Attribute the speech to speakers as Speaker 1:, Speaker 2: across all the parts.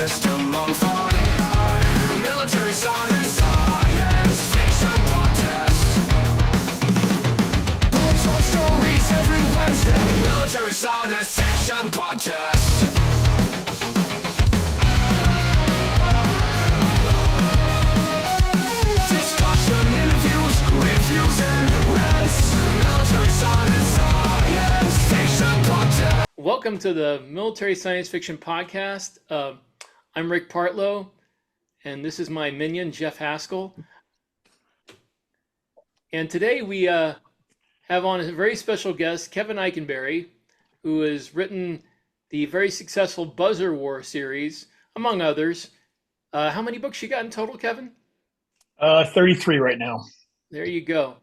Speaker 1: just among fun. Military science fiction podcast. Books or stories every Wednesday. Military science fiction podcast. Discussion, interviews, reviews, and rants. Military science fiction podcast.
Speaker 2: Welcome to the Military Science Fiction Podcast. I'm Rick Partlow, and this is my minion, Jeff Haskell. And today we have on a very special guest, Kevin Ikenberry, who has written the very successful Buzzer War series, among others. How many books you got in total, Kevin?
Speaker 3: 33 right now.
Speaker 2: There you go.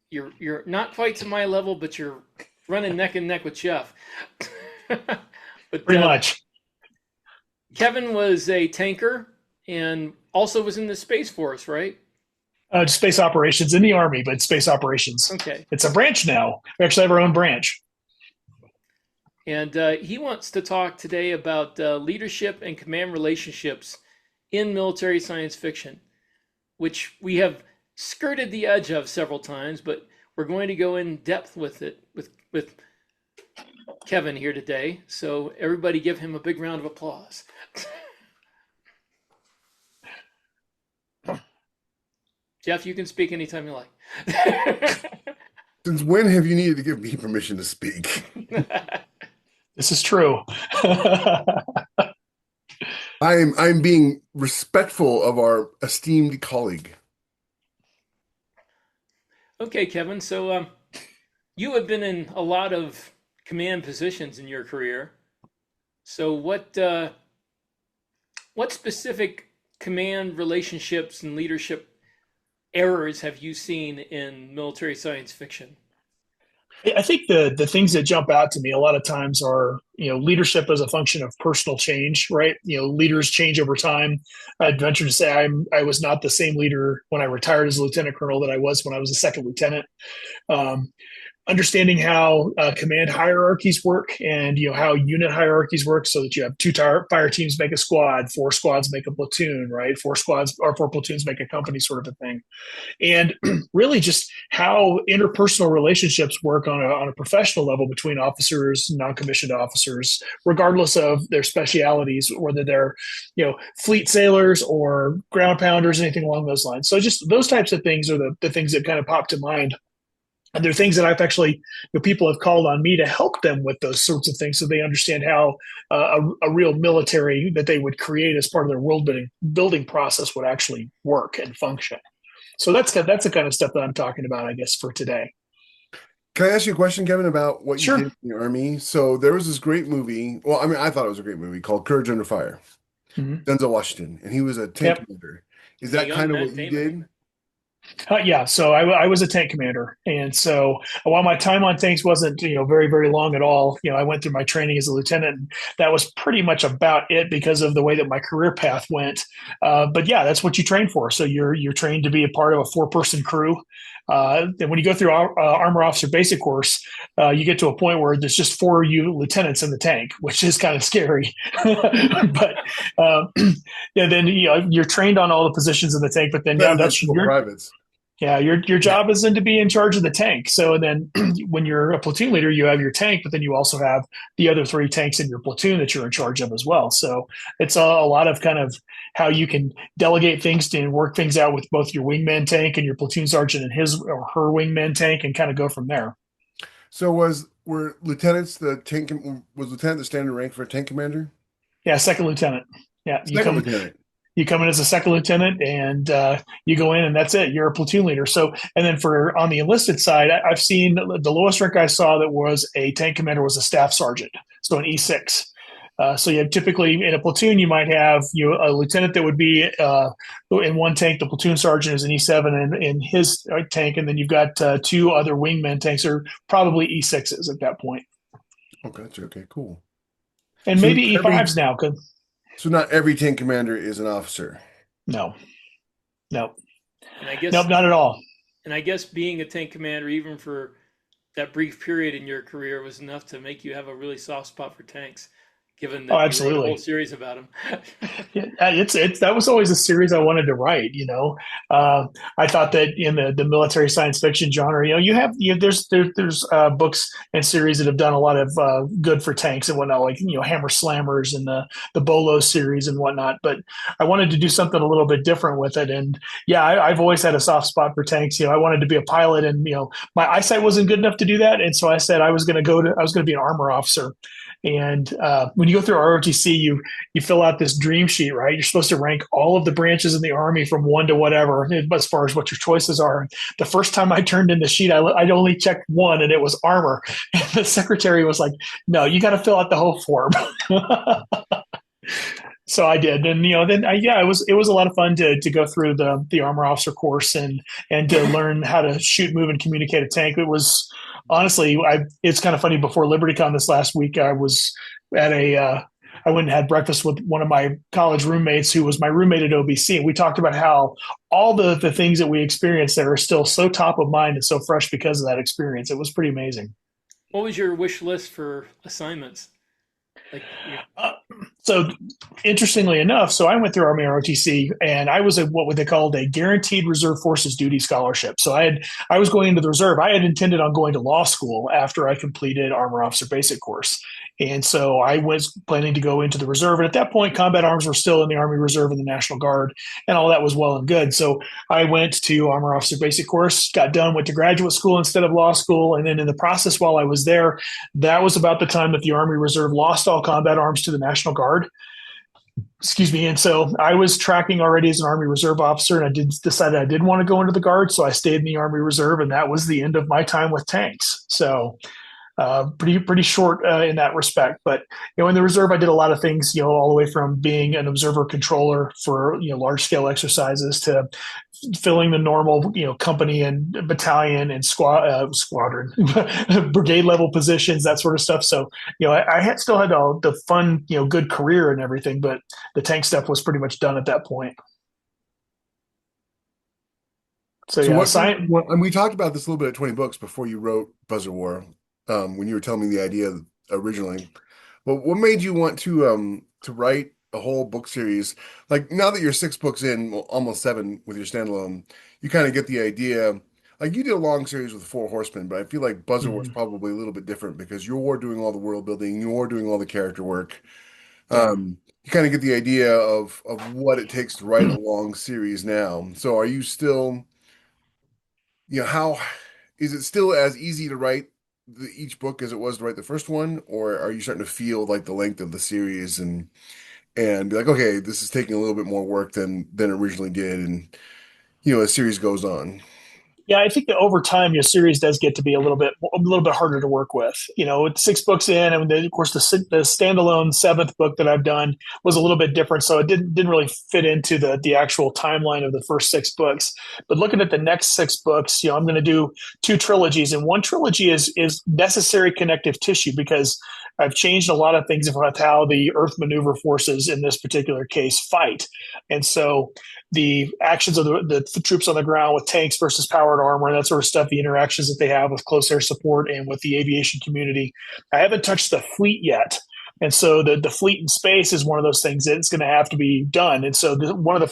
Speaker 2: You're not quite to my level, but you're running neck and neck with Jeff. But,
Speaker 3: Pretty much.
Speaker 2: Kevin was a tanker and also was in the Space Force, right?
Speaker 3: Space operations in the Army, but space operations.
Speaker 2: Okay.
Speaker 3: It's a branch now. We actually have our own branch.
Speaker 2: And he wants to talk today about leadership and command relationships in military science fiction, which we have skirted the edge of several times, but we're going to go in depth with it with Kevin here today. So everybody give him a big round of applause. Jeff, you can speak anytime you like.
Speaker 4: Since when have you needed to give me permission to speak?
Speaker 3: This is true.
Speaker 4: I'm being respectful of our esteemed colleague.
Speaker 2: Okay, Kevin. So you have been in a lot of command positions in your career. So what specific command relationships and leadership errors have you seen in military science fiction?
Speaker 3: I think the things that jump out to me a lot of times are, leadership as a function of personal change, right? Leaders change over time. I'd venture to say I was not the same leader when I retired as a lieutenant colonel that I was when I was a second lieutenant. Understanding how command hierarchies work and how unit hierarchies work, so that you have two fire teams make a squad, four squads make a platoon, right? Four platoons make a company, sort of a thing. And really just how interpersonal relationships work on a professional level between officers, non-commissioned officers, regardless of their specialities, whether they're fleet sailors or ground pounders, anything along those lines. So just those types of things are the things that kind of pop to mind. And there are things that I've actually, people have called on me to help them with those sorts of things, so they understand how a real military that they would create as part of their world building process would actually work and function. So that's the kind of stuff that I'm talking about, I guess, for today.
Speaker 4: Can I ask you a question, Kevin, about what
Speaker 3: Sure.
Speaker 4: you did in the Army? So there was this great movie. Well, I mean, I thought it was a great movie called Courage Under Fire.
Speaker 3: Mm-hmm.
Speaker 4: Denzel Washington, and he was a tank commander. Is that kind of what you did?
Speaker 3: Yeah, so I was a tank commander, and so while my time on tanks wasn't very, very long at all, I went through my training as a lieutenant, and that was pretty much about it because of the way that my career path went. But yeah, that's what you train for. So you're trained to be a part of a 4-person crew. And when you go through our armor officer basic course, you get to a point where there's just 4 of you lieutenants in the tank, which is kind of scary. But then you're trained on all the positions in the tank. But then that's your
Speaker 4: privates.
Speaker 3: Yeah, your job is then to be in charge of the tank. So then when you're a platoon leader, you have your tank, but then you also have the other 3 tanks in your platoon that you're in charge of as well. So it's a lot of kind of how you can delegate things and work things out with both your wingman tank and your platoon sergeant and his or her wingman tank, and kind of go from there.
Speaker 4: So were lieutenants was lieutenant the standard rank for a tank commander?
Speaker 3: Yeah, second lieutenant. Yeah,
Speaker 4: Lieutenant.
Speaker 3: You come in as a second lieutenant, and you go in, and that's it. You're a platoon leader. So, and then on the enlisted side, I've seen the lowest rank I saw that was a tank commander was a staff sergeant, so an E6. So you have typically in a platoon, you might have a lieutenant that would be in one tank. The platoon sergeant is an E7 in his tank, and then you've got 2 other wingman tanks, or probably E6s at that point.
Speaker 4: Okay, cool.
Speaker 3: And
Speaker 4: So
Speaker 3: maybe E5s now.
Speaker 4: So not every tank commander is an officer.
Speaker 3: No.
Speaker 2: And I guess
Speaker 3: nope, not at all.
Speaker 2: And I guess being a tank commander, even for that brief period in your career, was enough to make you have a really soft spot for tanks. given
Speaker 3: Oh,
Speaker 2: that you wrote a whole
Speaker 3: absolutely.
Speaker 2: series about him.
Speaker 3: Yeah, it's that was always a series I wanted to write. I thought that in the military science fiction genre, there's books and series that have done a lot of good for tanks and whatnot, like Hammer Slammers and the Bolo series and whatnot. But I wanted to do something a little bit different with it, and yeah, I've always had a soft spot for tanks. I wanted to be a pilot, and my eyesight wasn't good enough to do that, and so I said I was going to be an armor officer. And when you go through ROTC, you fill out this dream sheet, right? You're supposed to rank all of the branches in the Army from one to whatever, as far as what your choices are. The first time I turned in the sheet, I'd only checked one, and it was armor. And the secretary was like, "No, you got to fill out the whole form." So I did, and it was a lot of fun to go through the armor officer course and to learn how to shoot, move, and communicate a tank. It was honestly, it's kind of funny. Before LibertyCon this last week, I was at I went and had breakfast with one of my college roommates who was my roommate at OBC. And we talked about how all the things that we experienced there are still so top of mind and so fresh because of that experience. It was pretty amazing.
Speaker 2: What was your wish list for assignments? Like,
Speaker 3: Uh, so interestingly enough, so I went through Army ROTC and I was at what they called a guaranteed reserve forces duty scholarship. So I was going into the reserve. I had intended on going to law school after I completed armor officer basic course. And so I was planning to go into the reserve. And at that point, combat arms were still in the Army Reserve and the National Guard, and all that was well and good. So I went to armor officer basic course, got done, went to graduate school instead of law school. And then in the process while I was there, that was about the time that the Army Reserve lost all combat arms to the National Guard. Excuse me. And so I was tracking already as an Army Reserve officer, and I decided I didn't want to go into the Guard. So I stayed in the Army Reserve, and that was the end of my time with tanks. So pretty short in that respect. But in the reserve, I did a lot of things. All the way from being an observer controller for large scale exercises to filling the normal company and battalion and squadron brigade level positions, that sort of stuff. So I had still had all the fun good career and everything, but the tank stuff was pretty much done at that point. So
Speaker 4: So
Speaker 3: yeah,
Speaker 4: and we talked about this a little bit at 20 Books before you wrote Buzzard War, when you were telling me the idea originally. But what made you want to write a whole book series? Like now that you're 6 books in, well, almost 7 with your standalone, you kind of get the idea. Like you did a long series with Four Horsemen, but I feel like Buzzard War is
Speaker 3: mhm.
Speaker 4: probably a little bit different because you're doing all the world building, you're doing all the character work.
Speaker 3: Yeah.
Speaker 4: You kind of get the idea of what it takes to write a long series now. So are you still, how is it still as easy to write each book as it was to write the first one, or are you starting to feel like the length of the series and be like, okay, this is taking a little bit more work than it originally did, and as series goes on.
Speaker 3: Yeah, I think that over time, your series does get to be a little bit harder to work with. With 6 books in, and then of course the standalone 7th book that I've done was a little bit different, so it didn't really fit into the actual timeline of the first 6 books. But looking at the next 6 books, I'm going to do 2 trilogies, and one trilogy is necessary connective tissue because I've changed a lot of things about how the Earth maneuver forces in this particular case fight, and so the actions of the troops on the ground with tanks versus powered armor and that sort of stuff, the interactions that they have with close air support and with the aviation community. I haven't touched the fleet yet. And so the fleet in space is one of those things that's going to have to be done. And so the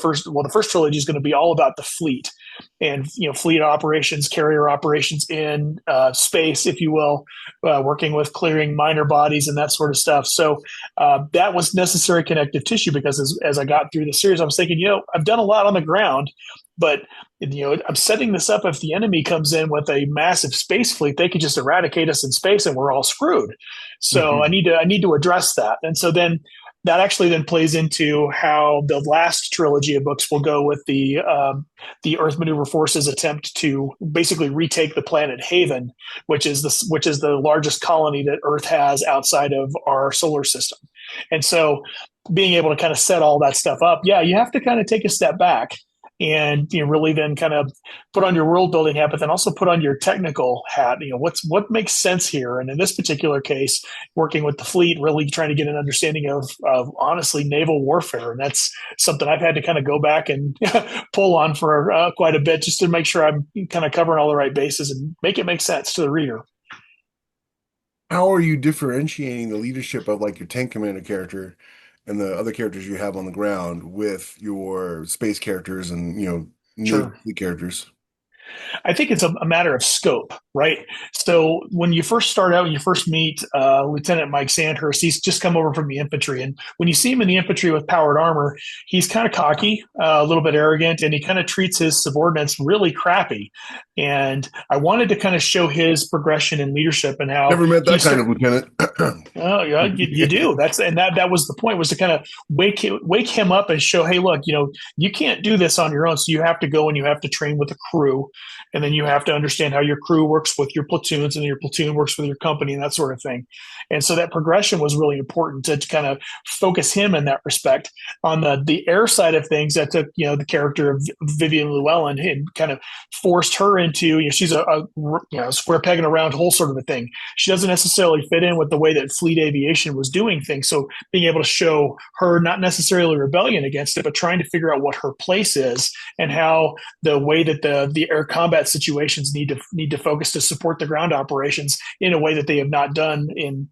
Speaker 3: first trilogy is going to be all about the fleet and fleet operations, carrier operations in space, if you will, working with clearing minor bodies and that sort of stuff. So that was necessary connective tissue because as I got through the series, I was thinking, I've done a lot on the ground, but I'm setting this up. If the enemy comes in with a massive space fleet, they could just eradicate us in space, and we're all screwed. So I
Speaker 4: Mhm.
Speaker 3: need to address that. And so then that actually then plays into how the last trilogy of books will go with the Earth Maneuver Forces attempt to basically retake the planet Haven, which is the largest colony that Earth has outside of our solar system. And so being able to kind of set all that stuff up, yeah, you have to kind of take a step back and really then kind of put on your world building hat, but then also put on your technical hat. What makes sense here, and in this particular case, working with the fleet, really trying to get an understanding of honestly naval warfare, and that's something I've had to kind of go back and pull on for quite a bit just to make sure I'm kind of covering all the right bases and make it make sense to the reader.
Speaker 4: how are you differentiating the leadership of like your tank commander character and the other characters you have on the ground with your space characters and Navy
Speaker 3: Sure.
Speaker 4: characters?
Speaker 3: I think it's a matter of scope, right? So when you first start out, when you first meet Lieutenant Mike Sandhurst, he's just come over from the infantry. And when you see him in the infantry with powered armor, he's kind of cocky, a little bit arrogant, and he kind of treats his subordinates really crappy. And I wanted to kind of show his progression in leadership and how
Speaker 4: Never met
Speaker 3: he
Speaker 4: that kind
Speaker 3: started.
Speaker 4: of lieutenant.
Speaker 3: Oh yeah, you do. That was the point, was to kind of wake him up and show, hey, look, you can't do this on your own. So you have to go and you have to train with a crew, and then you have to understand how your crew works with your platoons, and your platoon works with your company, and that sort of thing. And so that progression was really important to kind of focus him in that respect. On the air side of things, that took the character of Vivian Llewellyn and kind of forced her into she's a square peg in a round hole sort of a thing. She doesn't necessarily fit in with the way that fleet aviation was doing things. So being able to show her not necessarily rebellion against it, but trying to figure out what her place is and how the way that the air combat situations need to focus to support the ground operations in a way that they have not done in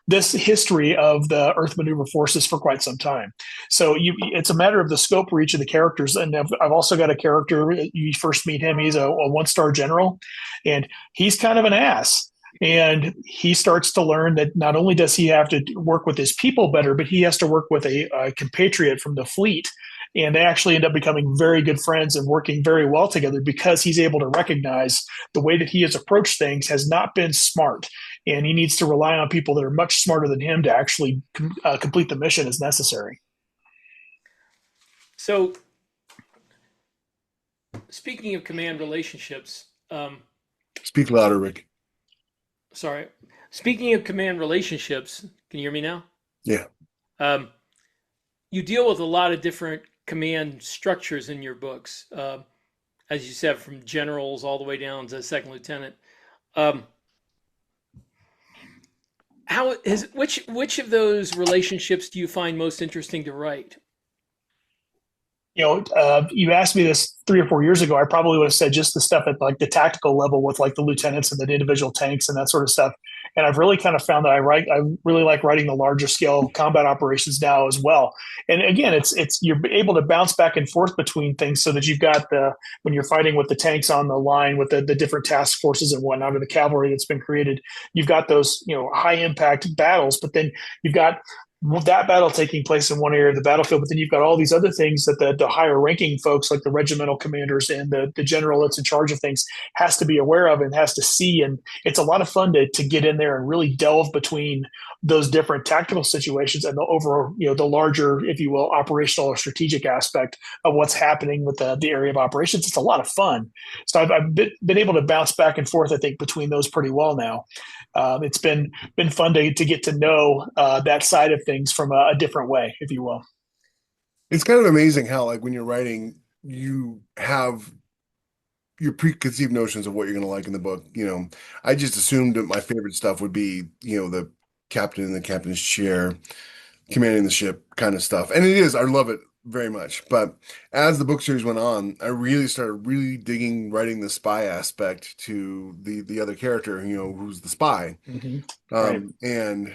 Speaker 3: this history of the Earth Maneuver Forces for quite some time. So it's a matter of the scope reach of the characters. And I've also got a character, you first meet him, he's a one-star general, and he's kind of an ass. And he starts to learn that not only does he have to work with his people better, but he has to work with a compatriot from the fleet. And they actually end up becoming very good friends and working very well together because he's able to recognize the way that he has approached things has not been smart. And he needs to rely on people that are much smarter than him to actually complete the mission as necessary.
Speaker 2: So, speaking of command relationships,
Speaker 4: Speak louder, Rick.
Speaker 2: sorry. Speaking of command relationships, can you hear me now?
Speaker 4: Yeah.
Speaker 2: You deal with a lot of different command structures in your books, as you said, from generals all the way down to second lieutenant. Which of those relationships do you find most interesting to write?
Speaker 3: You asked me this 3 or 4 years ago, I probably would have said just the stuff at like the tactical level with like the lieutenants and the individual tanks and that sort of stuff. And I've really kind of found that I really like writing the larger scale combat operations now as well. And again, it's you're able to bounce back and forth between things so that you've got when you're fighting with the tanks on the line with the different task forces and whatnot, or the cavalry that's been created, you've got those high impact battles, but then you've got that battle taking place in one area of the battlefield, but then you've got all these other things that the higher ranking folks like the regimental commanders and the general that's in charge of things has to be aware of and has to see. And it's a lot of fun to get in there and really delve between those different tactical situations and the overall, the larger, if you will, operational or strategic aspect of what's happening with the area of operations. It's a lot of fun. So I've been able to bounce back and forth, I think, between those pretty well now. It's been fun to get to know that side of things from a different way, if you will.
Speaker 4: It's kind of amazing how, like, when you're writing, you have your preconceived notions of what you're going to like in the book. I just assumed that my favorite stuff would be, the captain in the captain's chair, commanding the ship kind of stuff. And it is, I love it very much. But as the book series went on, I really started digging writing the spy aspect to the other character, who's the spy.
Speaker 3: Mm-hmm. Right.
Speaker 4: And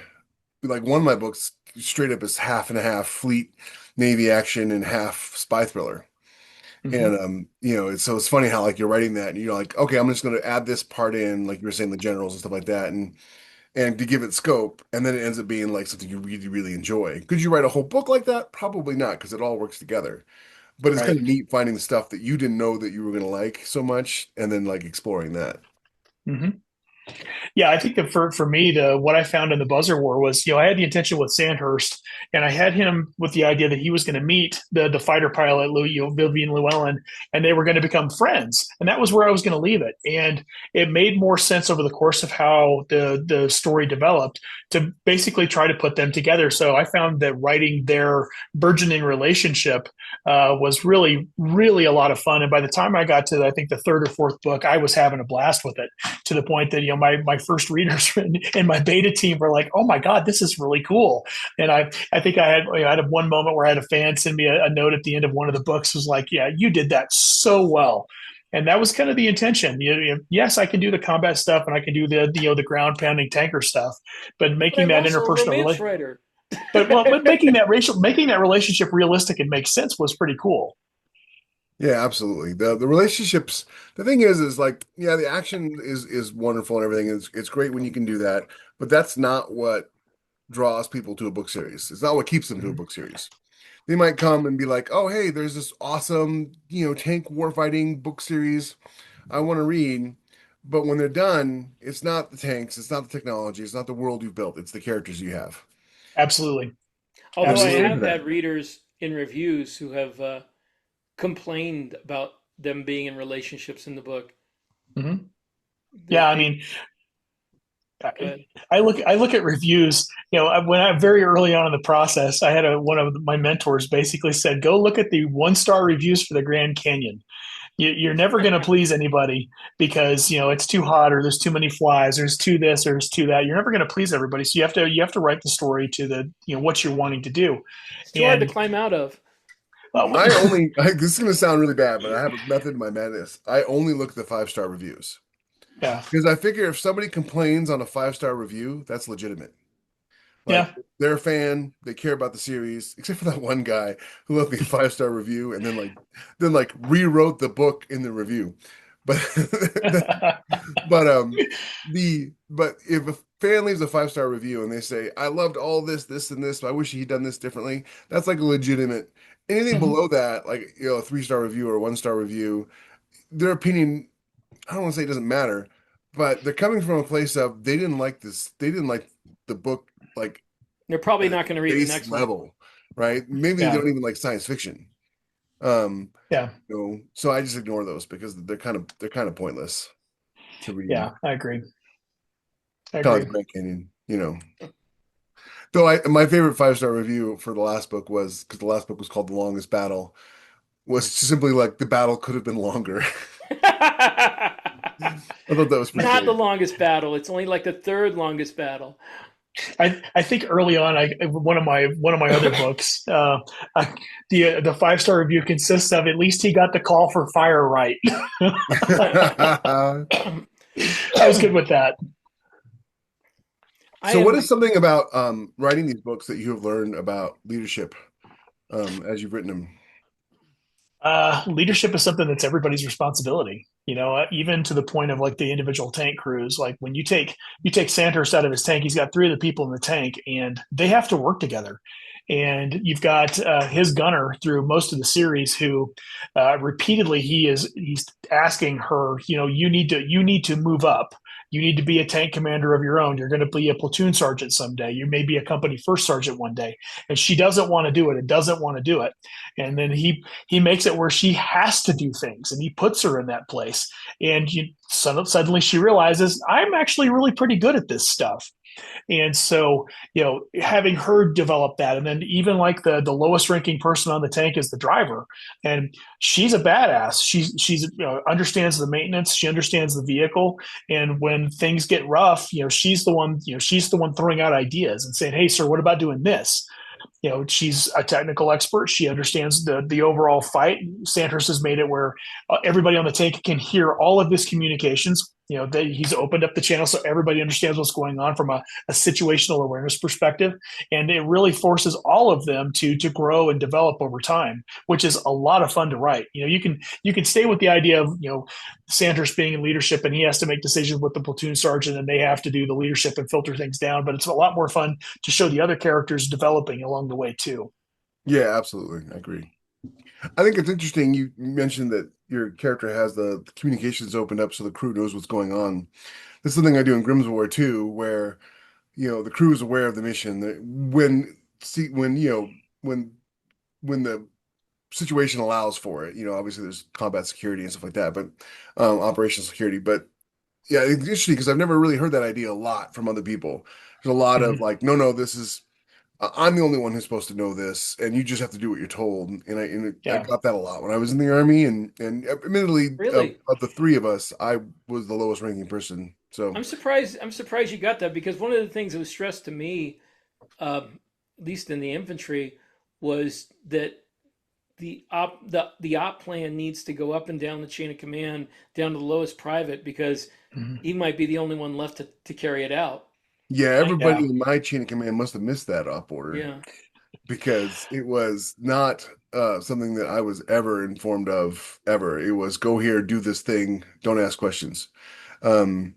Speaker 4: like one of my books straight up is half and a half fleet Navy action and half spy thriller.
Speaker 3: Mm-hmm.
Speaker 4: And it's funny how like you're writing that and you're like, okay, I'm just going to add this part in, like you were saying, the generals and stuff like that, and to give it scope, and then it ends up being like something you really, really enjoy. Could you write a whole book like that? Probably not, because it all works together. But it's
Speaker 3: Right.
Speaker 4: kind of neat finding the stuff that you didn't know that you were going to like so much, and then like exploring that.
Speaker 3: Mm-hmm. Yeah, I think that for me, what I found in the Buzzer War was, I had the intention with Sandhurst, and I had him with the idea that he was going to meet the fighter pilot, Vivian Llewellyn, and they were going to become friends, and that was where I was going to leave it. And it made more sense over the course of how the story developed to basically try to put them together. So I found that writing their burgeoning relationship was really, really a lot of fun. And by the time I got to, I think, the third or fourth book, I was having a blast with it, to the point that my first readers and my beta team were like, "Oh my god, this is really cool!" And I think I had one moment where I had a fan send me a note at the end of one of the books, was like, "Yeah, you did that so well." And that was kind of the intention. Yes, I can do the combat stuff and I can do the ground pounding tanker stuff, but
Speaker 2: But
Speaker 3: making
Speaker 2: I'm
Speaker 3: that
Speaker 2: also a
Speaker 3: interpersonal
Speaker 2: romance writer.
Speaker 3: but making that relationship realistic and make sense was pretty cool.
Speaker 4: Yeah, absolutely. The relationships, the thing is like, yeah, the action is wonderful and everything. It's great when you can do that, but that's not what draws people to a book series. It's not what keeps them to a
Speaker 3: Mhm.
Speaker 4: book series. They might come and be like, "Oh, hey, there's this awesome, tank warfighting book series I want to read." But when they're done, it's not the tanks, it's not the technology, it's not the world you've built, it's the characters you have.
Speaker 3: Absolutely.
Speaker 2: Although I
Speaker 4: And they stay
Speaker 3: Absolutely.
Speaker 4: for
Speaker 2: have
Speaker 4: that.
Speaker 2: had readers in reviews who have complained about them being in relationships in the book.
Speaker 3: Hmm. Yeah,
Speaker 2: That
Speaker 3: I
Speaker 2: they
Speaker 3: mean,
Speaker 2: go ahead.
Speaker 3: I look at reviews. When I very early on in the process, I had one of my mentors basically said, "Go look at the 1-star reviews for the Grand Canyon. You're never going to please anybody because it's too hot or there's too many flies, there's too this or there's too that. You're never going to please everybody. So you have to write the story to the what you're wanting to do."
Speaker 2: It's too hard to
Speaker 3: And
Speaker 2: climb out of.
Speaker 3: well,
Speaker 4: This is going to sound really bad, but I have a method in my madness. I only look at the 5-star reviews
Speaker 3: yeah,
Speaker 4: because I figure if somebody complains on a 5-star review, that's legitimate. Like
Speaker 3: yeah.
Speaker 4: they're a fan, they care about the series, except for that one guy who left me a 5-star review and then rewrote the book in the review. But but if a fan leaves a 5-star review and they say, "I loved all this, this, and this, but I wish he'd done this differently," that's like a legitimate. Anything
Speaker 3: Mhm.
Speaker 4: below that, like a 3-star review or a 1-star review, their opinion, I don't want to say it doesn't matter, but they're coming from a place of they didn't like this, they didn't like the book like
Speaker 2: They're probably
Speaker 4: at
Speaker 2: not going to read the
Speaker 4: base
Speaker 2: next one.
Speaker 4: level, right? Maybe they
Speaker 3: Yeah,
Speaker 4: don't even like science fiction. Um,
Speaker 3: yeah,
Speaker 4: so I just ignore those because they're kind of pointless to read.
Speaker 3: yeah. I agree. I
Speaker 4: Kind of
Speaker 3: agree.
Speaker 4: like Grand Canyon. Though my favorite 5-star review for the last book was because the last book was called The Longest Battle, was simply like the battle could have been longer. I thought that was pretty
Speaker 2: Not
Speaker 4: great.
Speaker 2: the longest battle. It's only like the third longest battle.
Speaker 3: I think early on, one of my other books, I, the 5-star review consists of at least he got the call for fire right. I was good with that.
Speaker 2: I
Speaker 4: So what
Speaker 2: am
Speaker 4: is something about writing these books that you have learned about leadership as you've written them?
Speaker 3: Leadership is something that's everybody's responsibility. Even to the point of like the individual tank crews. Like when you take Sandhurst out of his tank, he's got 3 of the people in the tank, and they have to work together. And you've got his gunner through most of the series, who repeatedly he's asking her, you need to move up. You need to be a tank commander of your own. You're going to be a platoon sergeant someday. You may be a company first sergeant one day. And she doesn't want to do it. It doesn't want to do it. And then he makes it where she has to do things, and he puts her in that place. And suddenly she realizes, I'm actually really pretty good at this stuff. And so, having her develop that, and then even like the lowest ranking person on the tank is the driver, and she's a badass. She's understands the maintenance, she understands the vehicle, and when things get rough, she's the one throwing out ideas and saying, "Hey, sir, what about doing this?" She's a technical expert. She understands the overall fight. Sandhurst has made it where everybody on the tank can hear all of this communications. He's opened up the channel so everybody understands what's going on from a situational awareness perspective, and it really forces all of them to grow and develop over time, which is a lot of fun to write. You can stay with the idea of Sanders being in leadership and he has to make decisions with the platoon sergeant and they have to do the leadership and filter things down, but it's a lot more fun to show the other characters developing along the way too.
Speaker 4: Yeah, absolutely. I agree. I think it's interesting you mentioned that your character has the communications opened up so the crew knows what's going on. That's something I do in Grimm's War too, where the crew is aware of the mission. That when when the situation allows for it, obviously there's combat security and stuff like that, but operational security. But yeah, it's interesting because I've never really heard that idea a lot from other people. There's a lot of
Speaker 3: Mhm.
Speaker 4: like, no, this is I'm the only one who's supposed to know this, and you just have to do what you're told. And I
Speaker 3: Yeah.
Speaker 4: got that a lot when I was in the army, and admittedly, of,
Speaker 2: really.
Speaker 4: of the 3 of us, I was the lowest ranking person. So
Speaker 2: I'm surprised. I'm surprised you got that because one of the things that was stressed to me, at least in the infantry, was that the op plan needs to go up and down the chain of command down to the lowest private because
Speaker 3: Mhm.
Speaker 2: he might be the only one left to carry it out.
Speaker 4: Yeah,
Speaker 2: Right?
Speaker 4: everybody
Speaker 3: Yeah.
Speaker 4: in my chain of command must have missed that op order
Speaker 2: Yeah.
Speaker 4: because it was not something that I was ever informed of ever. It was go here, do this thing, don't ask questions. Um,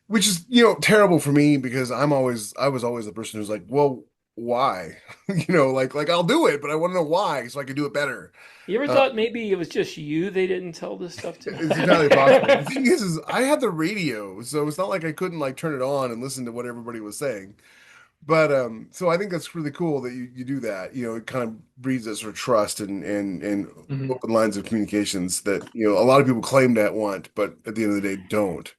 Speaker 4: which is, terrible for me because I was always the person who's like, well, why? Like I'll do it, but I want to know why so I can do it better.
Speaker 2: You ever
Speaker 4: Uh,
Speaker 2: thought maybe it was just you they didn't tell this stuff
Speaker 4: it's entirely possible. The
Speaker 2: to?
Speaker 4: thing is I had the radio, so it's not like I couldn't like turn it on and listen to what everybody was saying. But so I think that's really cool that you do that. It kind of breeds that sort of trust and
Speaker 3: Mhm.
Speaker 4: open lines of communications that, a lot of people claim to want, but at the end of the day don't.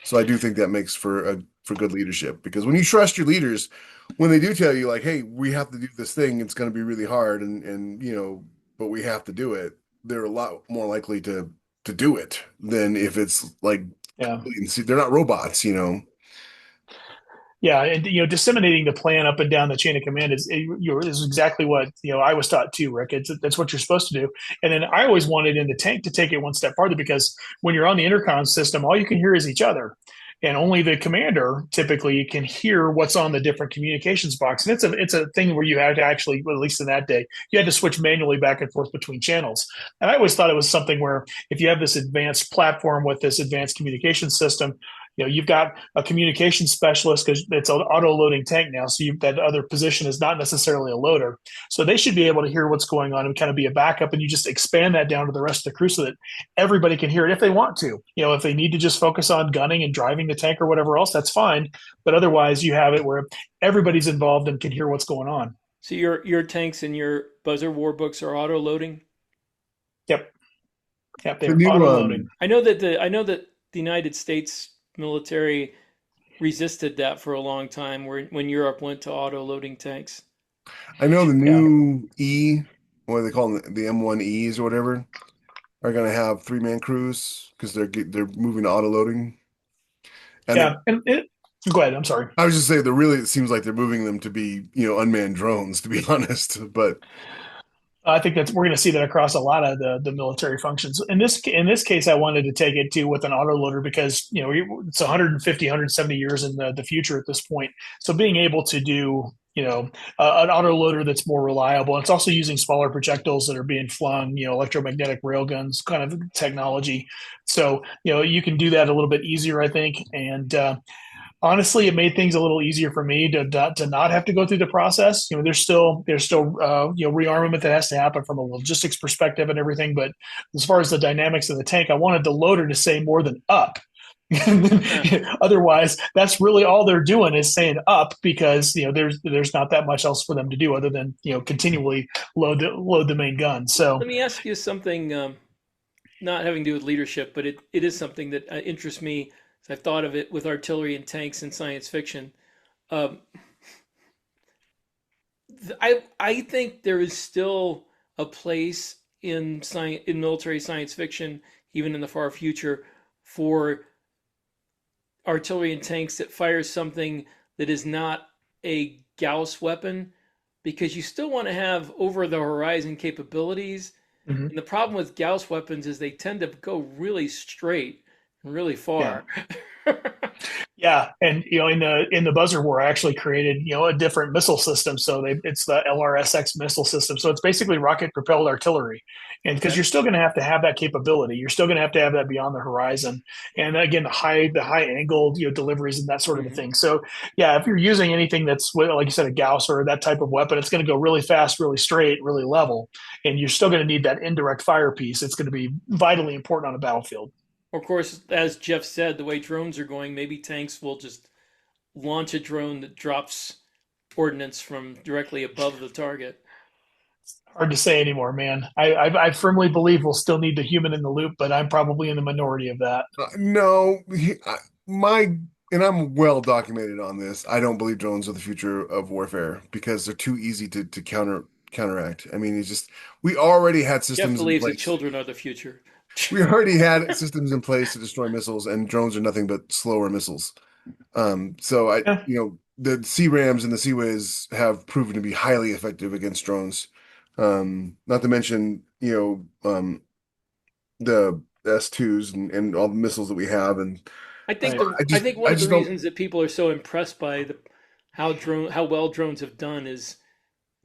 Speaker 4: So I do think that makes for good leadership because when you trust your leaders, when they do tell you like, "Hey, we have to do this thing, it's going to be really hard," and but we have to do it, they're a lot more likely to do it than if it's like
Speaker 3: Yeah.
Speaker 4: they're not robots.
Speaker 3: Yeah, and disseminating the plan up and down the chain of command is exactly what I was taught too, Rick. That's what you're supposed to do. And then I always wanted in the tank to take it one step farther because when you're on the intercom system, all you can hear is each other, and only the commander typically can hear what's on the different communications box. And it's a thing where you had to actually, well, at least in that day, you had to switch manually back and forth between channels. And I always thought it was something where if you have this advanced platform with this advanced communication system, you've got a communication specialist because it's an auto loading tank now. So that other position is not necessarily a loader. So they should be able to hear what's going on and kind of be a backup. And you just expand that down to the rest of the crew so that everybody can hear it if they want to. If they need to just focus on gunning and driving the tank or whatever else, that's fine. But otherwise, you have it where everybody's involved and can hear what's going on.
Speaker 2: So your tanks and your buzzer war books are auto loading.
Speaker 3: Yep. Yep.
Speaker 4: The
Speaker 3: They're
Speaker 4: new
Speaker 3: auto loading.
Speaker 2: I know that the United States military resisted that for a long time when Europe went to auto loading tanks.
Speaker 4: I know the
Speaker 3: Yeah.
Speaker 4: new what do they call them, the M1Es or whatever, are going to have three-man crews because they're moving to auto loading. And
Speaker 3: Yeah. Go ahead. I'm sorry.
Speaker 4: I was just saying, it seems like they're moving them to be, unmanned drones, to be honest. But
Speaker 3: I think that's we're going to see that across a lot of the military functions. In this case, I wanted to take it to with an autoloader because it's 150, 170 years in the future at this point. So being able to do an autoloader that's more reliable. It's also using smaller projectiles that are being flung, electromagnetic railguns kind of technology. So you can do that a little bit easier, I think, and honestly, it made things a little easier for me to not have to go through the process. There's still rearmament that has to happen from a logistics perspective and everything. But as far as the dynamics of the tank, I wanted the loader to say more than up. Otherwise, that's really all they're doing is saying up because there's not that much else for them to do other than continually load the main gun. So
Speaker 2: Let me ask you something, not having to do with leadership, but it is something that interests me. I've thought of it with artillery and tanks in science fiction. Um, I think there is still a place in military science fiction, even in the far future, for artillery and tanks that fires something that is not a Gauss weapon, because you still want to have over the horizon capabilities.
Speaker 3: mhm.
Speaker 2: And the problem with Gauss weapons is they tend to go really straight and really
Speaker 3: Yeah.
Speaker 2: far.
Speaker 3: Yeah, and in the buzzer war, I actually created a different missile system. So it's the LRSX missile system. So it's basically rocket propelled artillery, and because
Speaker 2: Okay.
Speaker 3: you're still going to have that capability, you're still going to have that beyond the horizon. And again, the high angled deliveries and that sort of a
Speaker 2: Mhm.
Speaker 3: thing. So yeah, if you're using anything that's like you said a Gauss or that type of weapon, it's going to go really fast, really straight, really level, and you're still going to need that indirect fire piece. It's going to be vitally important on a battlefield.
Speaker 2: Of course, as Jeff said, the way drones are going, maybe tanks will just launch a drone that drops ordnance from directly above the target.
Speaker 3: Hard to say anymore, man. I firmly believe we'll still need the human in the loop, but I'm probably in the minority of that.
Speaker 4: no, my and I'm well documented on this. I don't believe drones are the future of warfare because they're too easy to counteract. I mean, it's just we already had
Speaker 2: Jeff
Speaker 4: systems in
Speaker 2: believes that
Speaker 4: place.
Speaker 2: children are the future.
Speaker 4: We already had systems in place to destroy missiles, and drones are nothing but slower missiles. So
Speaker 3: Yeah.
Speaker 4: the C-Rams and the Seaways have proven to be highly effective against drones. Not to mention, the S2s and all the missiles that we have. And
Speaker 3: Right.
Speaker 2: I think one
Speaker 4: I
Speaker 2: of the
Speaker 4: just don't,
Speaker 2: reasons that people are so impressed by how well drones have done is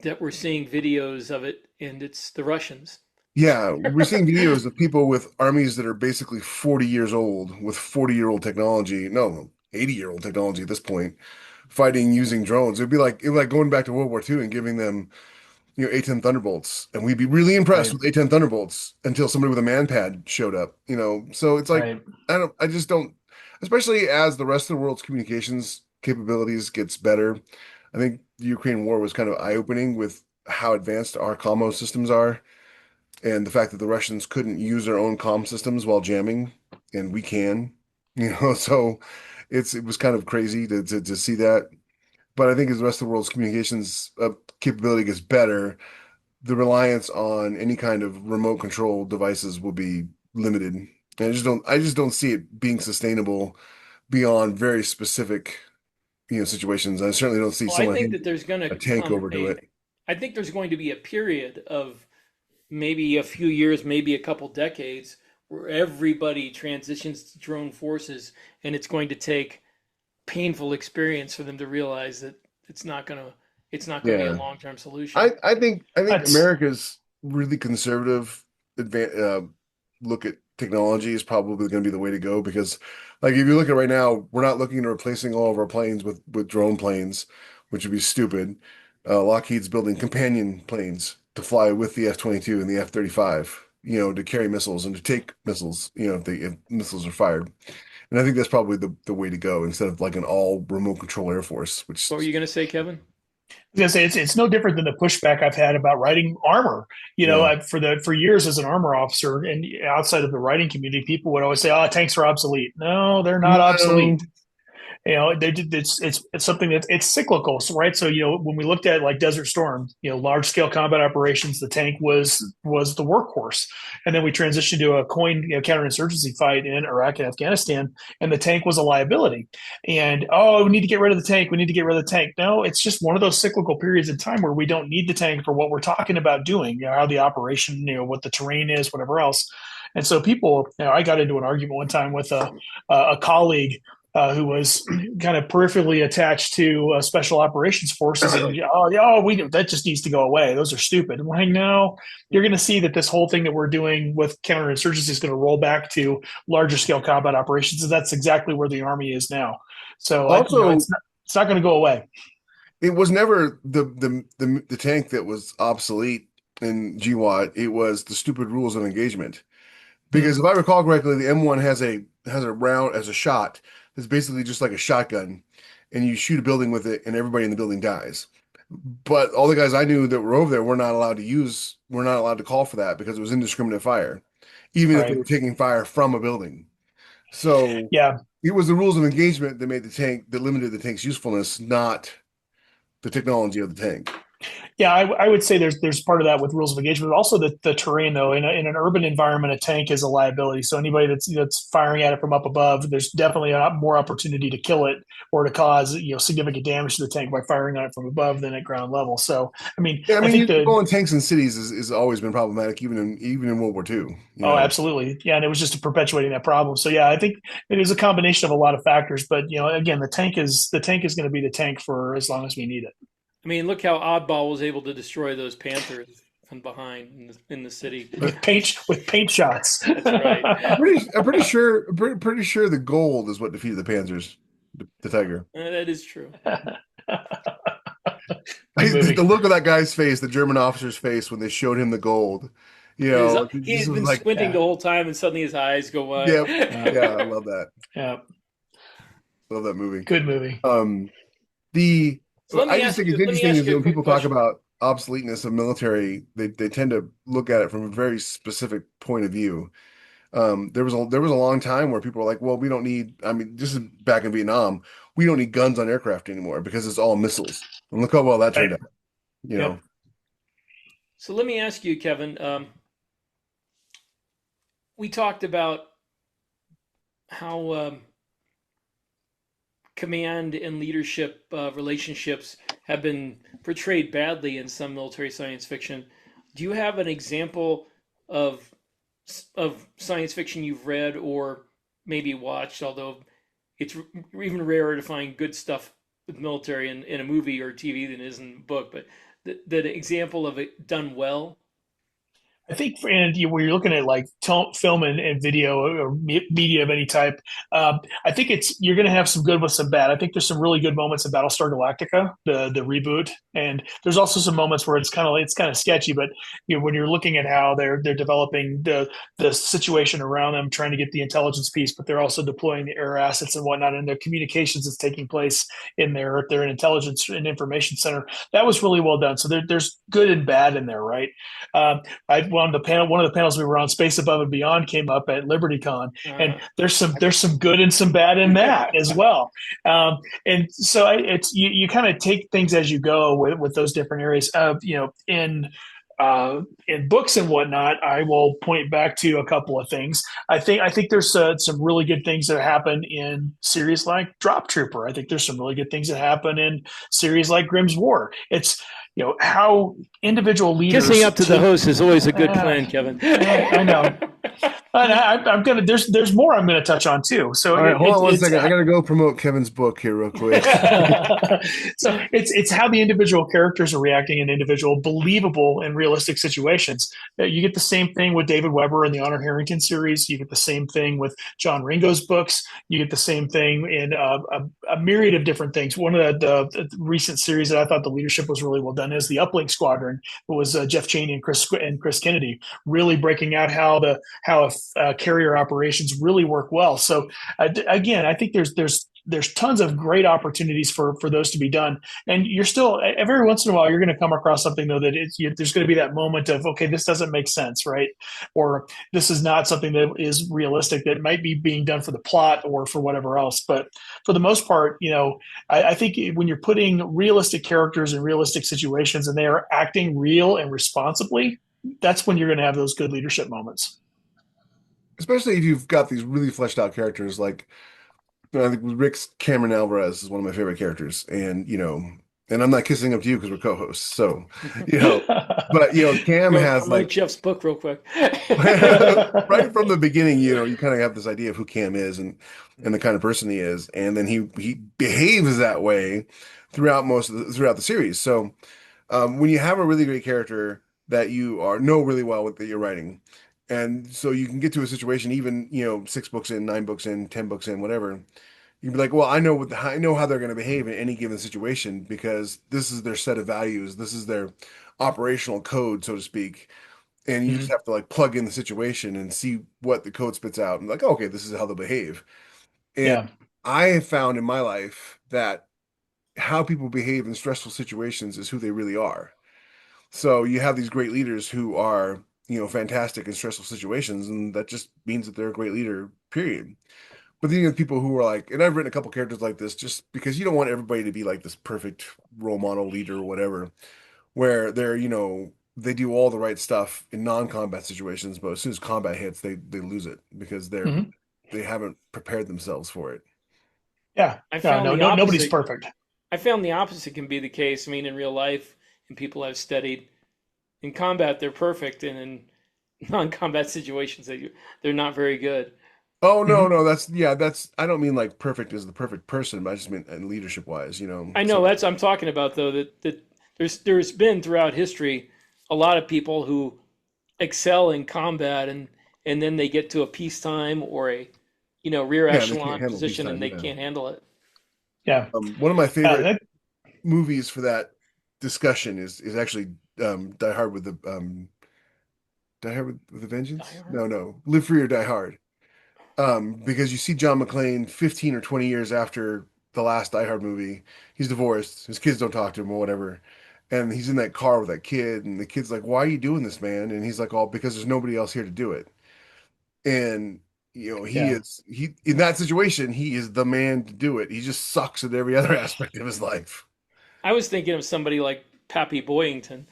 Speaker 2: that we're seeing videos of it, and it's the Russians.
Speaker 4: yeah, we're seeing videos of people with armies that are basically 40 years old with 40-year-old technology. No, 80-year-old technology at this point, fighting using drones. It'd be like going back to World War II and giving them, A-10 Thunderbolts, and we'd be really impressed
Speaker 3: Right.
Speaker 4: with A-10 Thunderbolts until somebody with a manpad showed up. So it's like
Speaker 3: Right.
Speaker 4: I just don't, especially as the rest of the world's communications capabilities gets better. I think the Ukraine war was kind of eye-opening with how advanced our commo systems are, and the fact that the Russians couldn't use their own comm systems while jamming, and we can. So it was kind of crazy to see that. But I think as the rest of the world's communications capability gets better, the reliance on any kind of remote control devices will be limited. And I just don't see it being sustainable beyond very specific, situations. I certainly don't see
Speaker 2: Well, I
Speaker 4: someone
Speaker 2: think
Speaker 4: handing
Speaker 2: that there's going to
Speaker 4: a tank
Speaker 2: come
Speaker 4: over to
Speaker 2: a,
Speaker 4: it.
Speaker 2: I think there's going to be a period of maybe a few years, maybe a couple decades, where everybody transitions to drone forces, and it's going to take painful experience for them to realize that it's not going to be a
Speaker 4: Yeah.
Speaker 2: long-term solution.
Speaker 4: I think
Speaker 3: That's
Speaker 4: America's really conservative look at technology is probably going to be the way to go, because like if you look at right now, we're not looking at replacing all of our planes with drone planes, which would be stupid. Lockheed's building companion planes to fly with the F-22 and the F-35, to carry missiles and to take missiles, if missiles are fired. And I think that's probably the way to go, instead of like an all remote control Air Force,
Speaker 2: What were
Speaker 4: which
Speaker 2: you going to say, Kevin?
Speaker 3: gonna say it's no different than the pushback I've had about writing armor.
Speaker 4: yeah.
Speaker 3: For years as an armor officer and outside of the writing community, people would always say, "Oh, tanks are obsolete." No, they're not
Speaker 4: No.
Speaker 3: obsolete. It's something that it's cyclical, so, right? So when we looked at like Desert Storm, large scale combat operations, the tank was the workhorse, and then we transitioned to a coin counterinsurgency fight in Iraq and Afghanistan, and the tank was a liability. And oh, we need to get rid of the tank. We need to get rid of the tank. No, it's just one of those cyclical periods in time where we don't need the tank for what we're talking about doing. How the operation, what the terrain is, whatever else. And so people, I got into an argument one time with a colleague who was kind of peripherally attached to special operations forces, and that just needs to go away. Those are stupid. I'm like, no, you're going to see that this whole thing that we're doing with counterinsurgency is going to roll back to larger scale combat operations, and that's exactly where the Army is now. So
Speaker 4: Also,
Speaker 3: it's not going to go away.
Speaker 4: it was never the tank that was obsolete in GWAT. It was the stupid rules of engagement.
Speaker 3: Hmm.
Speaker 4: Because if I recall correctly, the M1 has a round as a shot that's basically just like a shotgun, and you shoot a building with it, and everybody in the building dies. But all the guys I knew that were over there were not allowed to call for that because it was indiscriminate fire, even if they
Speaker 3: Right.
Speaker 4: were taking fire from a building. So
Speaker 3: Yeah.
Speaker 4: it was the rules of engagement that limited the tank's usefulness, not the technology of the tank.
Speaker 3: Yeah, I would say there's part of that with rules of engagement, but also the terrain though. In an urban environment, a tank is a liability. So anybody that's firing at it from up above, there's definitely a lot more opportunity to kill it or to cause significant damage to the tank by firing on it from above than at ground level. So I mean,
Speaker 4: Yeah, I
Speaker 3: I
Speaker 4: mean,
Speaker 3: think the
Speaker 4: going tanks in cities is always been problematic, even in World War II.
Speaker 3: oh, absolutely, yeah, and it was just perpetuating that problem. So yeah, I think it is a combination of a lot of factors, but again, the tank is going to be the tank for as long as we need it.
Speaker 2: I mean, look how Oddball was able to destroy those Panthers from behind in the city.
Speaker 3: With paint shots.
Speaker 2: That's right.
Speaker 4: Pretty sure the gold is what defeated the Panzers, the Tiger.
Speaker 2: That is true.
Speaker 3: Good
Speaker 4: The
Speaker 3: movie.
Speaker 4: look of that guy's face, the German officer's face when they showed him the gold, it
Speaker 2: He
Speaker 4: just
Speaker 2: had
Speaker 4: was
Speaker 2: been
Speaker 4: like,
Speaker 2: squinting the
Speaker 3: Yeah.
Speaker 2: whole time, and suddenly his eyes go wide.
Speaker 4: yeah,
Speaker 3: Yeah.
Speaker 4: yeah, I love that.
Speaker 3: Yeah.
Speaker 4: Love that movie.
Speaker 3: Good movie.
Speaker 4: Um, the
Speaker 2: So
Speaker 4: I just think it's
Speaker 2: let me
Speaker 4: interesting
Speaker 2: ask
Speaker 4: is
Speaker 2: you
Speaker 4: that
Speaker 2: a
Speaker 4: when
Speaker 2: quick
Speaker 4: people talk
Speaker 2: question.
Speaker 4: about obsoleteness of military, they tend to look at it from a very specific point of view. There was a long time where people were like, well, we don't need, I mean, this is back in Vietnam, we don't need guns on aircraft anymore because it's all missiles. And look how well that turned
Speaker 3: Right.
Speaker 4: out, you
Speaker 3: Yep.
Speaker 4: know.
Speaker 2: So let me ask you, Kevin. We talked about how command and leadership relationships have been portrayed badly in some military science fiction. Do you have an example of science fiction you've read or maybe watched? Although it's even rarer to find good stuff with military in a movie or TV than it is in a book. But that example of it done well.
Speaker 3: I think, when you're looking at like film and video or media of any type, I think you're going to have some good with some bad. I think there's some really good moments in Battlestar Galactica, the reboot, and there's also some moments where it's kind of sketchy. But when you're looking at how they're developing the situation around them, trying to get the intelligence piece, but they're also deploying the air assets and whatnot, and the communications that's taking place in their intelligence and information center. That was really well done. So there's good and bad in there, right? One of the panels we were on, Space Above and Beyond, came up at LibertyCon, and there's some good and some bad in that as well. And so you kind of take things as you go with those different areas. In books and whatnot, I will point back to a couple of things. I think there's some really good things that happen in series like Drop Trooper. I think there's some really good things that happen in series like Grimm's War. It's how individual leaders
Speaker 2: kissing up to the host is always a good plan, Kevin.
Speaker 3: I know. And I'm gonna. There's more I'm gonna touch on too. So
Speaker 4: all right, hold on one second. I gotta go promote Kevin's book here real quick.
Speaker 3: So it's how the individual characters are reacting in individual, believable and realistic situations. You get the same thing with David Weber in the Honor Harrington series. You get the same thing with John Ringo's books. You get the same thing in a myriad of different things. One of the recent series that I thought the leadership was really well done is the Uplink Squadron. It was Jeff Cheney and Chris Kennedy really breaking out how carrier operations really work well. So again, I think there's tons of great opportunities for those to be done. And you're still, every once in a while, you're going to come across something though that there's going to be that moment of, okay, this doesn't make sense, right? Or this is not something that is realistic, that might be being done for the plot or for whatever else. But for the most part, I think when you're putting realistic characters in realistic situations and they are acting real and responsibly, that's when you're going to have those good leadership moments.
Speaker 4: Especially if you've got these really fleshed out characters like I think Rick's Cameron Alvarez is one of my favorite characters, and and I'm not kissing up to you because we're co-hosts, so but Cam has like
Speaker 2: Jeff's book real quick.
Speaker 4: right from the beginning, you kind of have this idea of who Cam is and the kind of person he is, and then he behaves that way throughout throughout the series. So when you have a really great character that you know really well what that you're writing. And so you can get to a situation, even 6 books in, 9 books in, 10 books in, whatever. You can be like, well, I know how they're going to behave in any given situation because this is their set of values. This is their operational code, so to speak. And you just have to like plug in the situation and see what the code spits out. And like, okay, this is how they'll behave. And I have found in my life that how people behave in stressful situations is who they really are. So you have these great leaders who are fantastic in stressful situations, and that just means that they're a great leader, period. But then you have people who are like, and I've written a couple characters like this just because you don't want everybody to be like this perfect role model leader or whatever, where they do all the right stuff in non-combat situations, but as soon as combat hits, they lose it because they haven't prepared themselves for it.
Speaker 3: Yeah, nobody's perfect.
Speaker 2: I found the opposite can be the case. I mean, in real life, and people I've studied, in combat, they're perfect, and in non-combat situations, they're not very good.
Speaker 4: Oh no, that's I don't mean like perfect as the perfect person, but I just mean leadership wise,
Speaker 2: I know that's what I'm talking about though. That there's been throughout history a lot of people who excel in combat, and then they get to a peacetime or a rear echelon position, and they can't handle it.
Speaker 3: Yeah,
Speaker 4: one of my favorite movies for that discussion is actually Die Hard with the Vengeance? No. Live Free or Die Hard. Because you see John McClane 15 or 20 years after the last Die Hard movie. He's divorced. His kids don't talk to him or whatever. And he's in that car with that kid, and the kid's like, "Why are you doing this, man?" And he's like, "Oh, because there's nobody else here to do it." And he in that situation, he is the man to do it. He just sucks at every other aspect of his life.
Speaker 2: I was thinking of somebody like Pappy Boyington.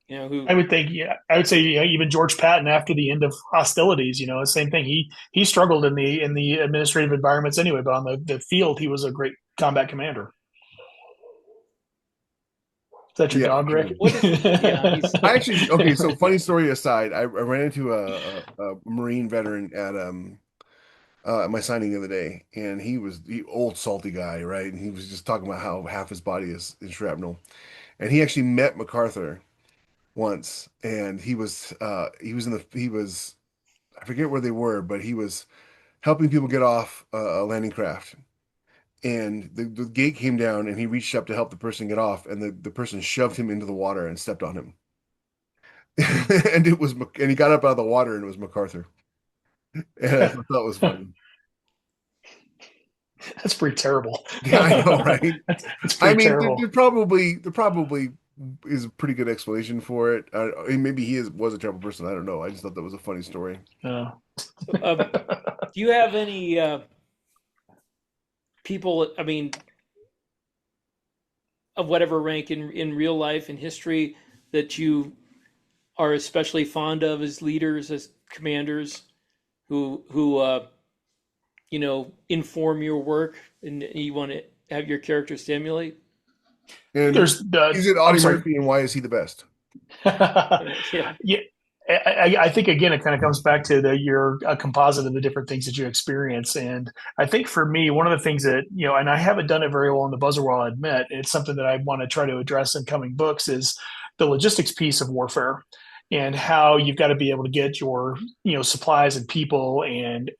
Speaker 2: Who
Speaker 3: I would think, I would say even George Patton after the end of hostilities, same thing. He struggled in the administrative environments anyway, but on the field, he was a great combat commander. Is that your
Speaker 4: Yeah,
Speaker 3: dog, Rick?
Speaker 4: true.
Speaker 2: What is? Yeah, he's.
Speaker 4: I actually okay. So funny story aside, I ran into a Marine veteran at my signing the other day, and he was the old salty guy, right? And he was just talking about how half his body is shrapnel, and he actually met MacArthur once, and he was I forget where they were, but he was helping people get off a landing craft. And the gate came down, and he reached up to help the person get off, and the person shoved him into the water and stepped on him. And he got up out of the water, and it was MacArthur. And I thought that was funny.
Speaker 3: That's pretty terrible.
Speaker 4: Yeah, I know, right?
Speaker 3: That's
Speaker 4: I
Speaker 3: pretty
Speaker 4: mean,
Speaker 3: terrible.
Speaker 4: there probably is a pretty good explanation for it. Maybe was a terrible person. I don't know. I just thought that was a funny story.
Speaker 3: Uh,
Speaker 2: So, do you have any people? I mean, of whatever rank in real life in history that you are especially fond of as leaders, as commanders, who inform your work and you want to have your character stimulate?
Speaker 4: And
Speaker 3: there's
Speaker 4: is it
Speaker 3: I'm
Speaker 4: Audie
Speaker 3: sorry.
Speaker 4: Murphy, and why is he the best?
Speaker 2: Yeah.
Speaker 3: Yeah, I think again it kind of comes back to you're a composite of the different things that you experience, and I think for me one of the things that and I haven't done it very well in the buzzer wall, I admit it's something that I want to try to address in coming books is the logistics piece of warfare and how you've got to be able to get your supplies and people and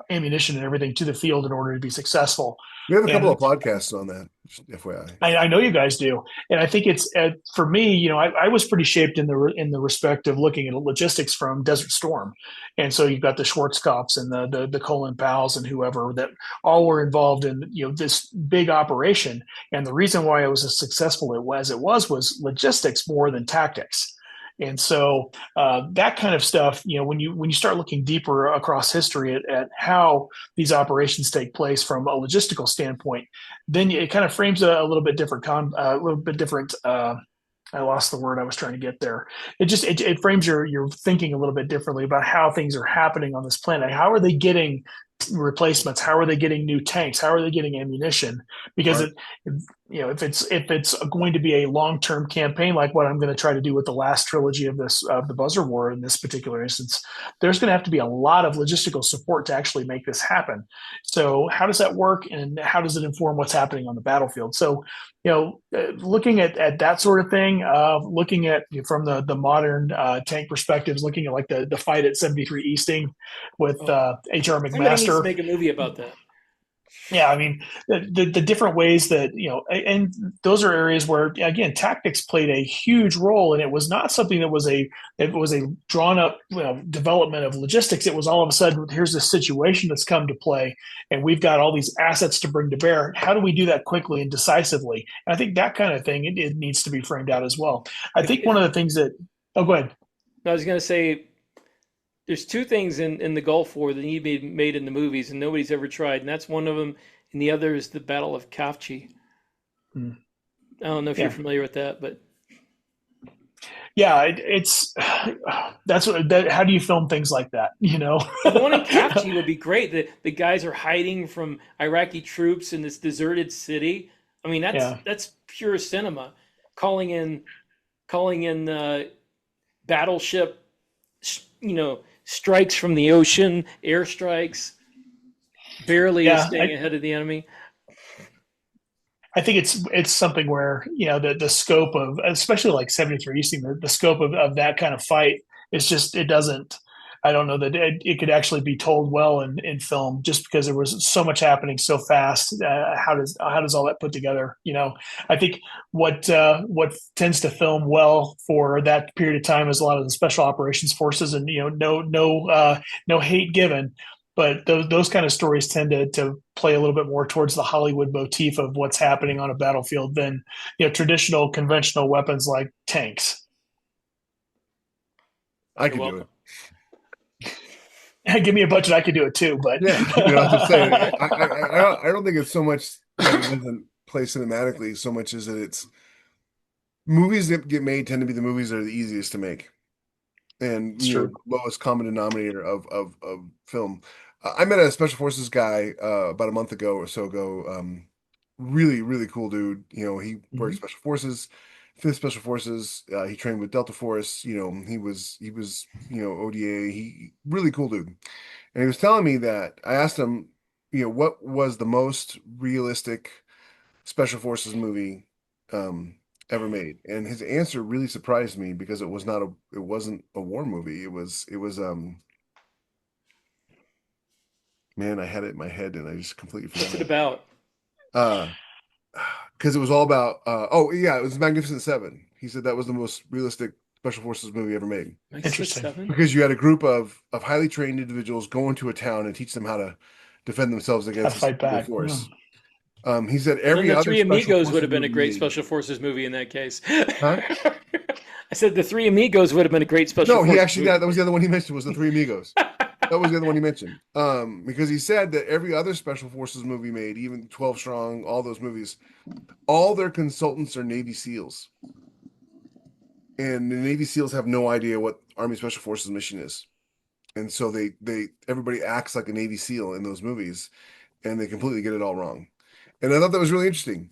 Speaker 3: ammunition and everything to the field in order to be successful.
Speaker 4: We have a couple
Speaker 3: And
Speaker 4: of podcasts on that, just FYI.
Speaker 3: I know you guys do, and I think it's for me. I was pretty shaped in the respect of looking at logistics from Desert Storm, and so you've got the Schwarzkopfs and the Colin Powells and whoever that all were involved in this big operation. And the reason why it was as successful as it was logistics more than tactics. And so that kind of stuff, when you start looking deeper across history at how these operations take place from a logistical standpoint, then it kind of frames a little bit different a little bit different I lost the word I was trying to get there. It frames your thinking a little bit differently about how things are happening on this planet. How are they getting replacements? How are they getting new tanks? How are they getting ammunition? Because
Speaker 4: Art.
Speaker 3: if it's going to be a long term campaign like what I'm going to try to do with the last trilogy of the Buzzer War in this particular instance, there's going to have to be a lot of logistical support to actually make this happen. So how does that work, and how does it inform what's happening on the battlefield? So looking at that sort of thing, looking at from the modern tank perspectives, looking at like the fight at 73 Easting with H.R.
Speaker 2: Somebody needs to
Speaker 3: McMaster.
Speaker 2: make a movie about that.
Speaker 3: Yeah, I mean the different ways that and those are areas where again tactics played a huge role, and it was not something that was a drawn up development of logistics. It was all of a sudden here's this situation that's come to play, and we've got all these assets to bring to bear. How do we do that quickly and decisively? And I think that kind of thing it needs to be framed out as well. I think one of the things that go ahead.
Speaker 2: I was going to say there's two things in the Gulf War that need to be made in the movies, and nobody's ever tried, and that's one of them, and the other is the Battle of Kafchi.
Speaker 3: Mm.
Speaker 2: I don't know if you're familiar with that, but
Speaker 3: yeah, it's that's what how do you film things like that?
Speaker 2: the one in Kafchi would be great. The guys are hiding from Iraqi troops in this deserted city. I mean, that's pure cinema. Calling in battleship, strikes from the ocean, airstrikes, barely staying ahead of the enemy.
Speaker 3: I think it's something where the scope of, especially like 73 Easting, the scope of that kind of fight is just, it doesn't, I don't know that it could actually be told well in film, just because there was so much happening so fast. How does all that put together? I think what tends to film well for that period of time is a lot of the special operations forces, and no hate given, but those kind of stories tend to play a little bit more towards the Hollywood motif of what's happening on a battlefield than traditional conventional weapons like tanks.
Speaker 4: I can do it.
Speaker 3: Give me a budget, I could do it too. But
Speaker 4: yeah, I'm just saying. I don't think it's so much that it doesn't play cinematically so much as that it's movies that get made tend to be the movies that are the easiest to make, and lowest common denominator of film. I met a special forces guy about a month ago or so ago. Really, really cool dude. He worked special forces, 5th Special Forces. He trained with Delta Force. He was ODA. He really cool dude. And he was telling me that I asked him, what was the most realistic Special Forces movie ever made? And his answer really surprised me because it wasn't a war movie. It was man, I had it in my head and I just completely forgot.
Speaker 2: What's it about?
Speaker 4: Because it was all about oh yeah, it was Magnificent Seven. He said that was the most realistic Special Forces movie ever made.
Speaker 3: Interesting.
Speaker 4: Because you had a group of highly trained individuals go into a town and teach them how to defend themselves against
Speaker 3: fight back.
Speaker 4: force. He said
Speaker 2: Well,
Speaker 4: every
Speaker 2: then the
Speaker 4: other
Speaker 2: Three
Speaker 4: Special
Speaker 2: Amigos
Speaker 4: Forces
Speaker 2: would have been a
Speaker 4: movie
Speaker 2: great
Speaker 4: made-
Speaker 2: Special Forces movie in that case.
Speaker 4: Huh?
Speaker 2: I said the Three Amigos would have been a great Special
Speaker 4: No,
Speaker 2: Forces
Speaker 4: he actually
Speaker 2: movie.
Speaker 4: that was the other one he mentioned was the Three Amigos. That was the other one he mentioned. Because he said that every other Special Forces movie made, even 12 Strong, all those movies, all their consultants are Navy SEALs. And the Navy SEALs have no idea what Army Special Forces mission is. And so everybody acts like a Navy SEAL in those movies, and they completely get it all wrong. And I thought that was really interesting,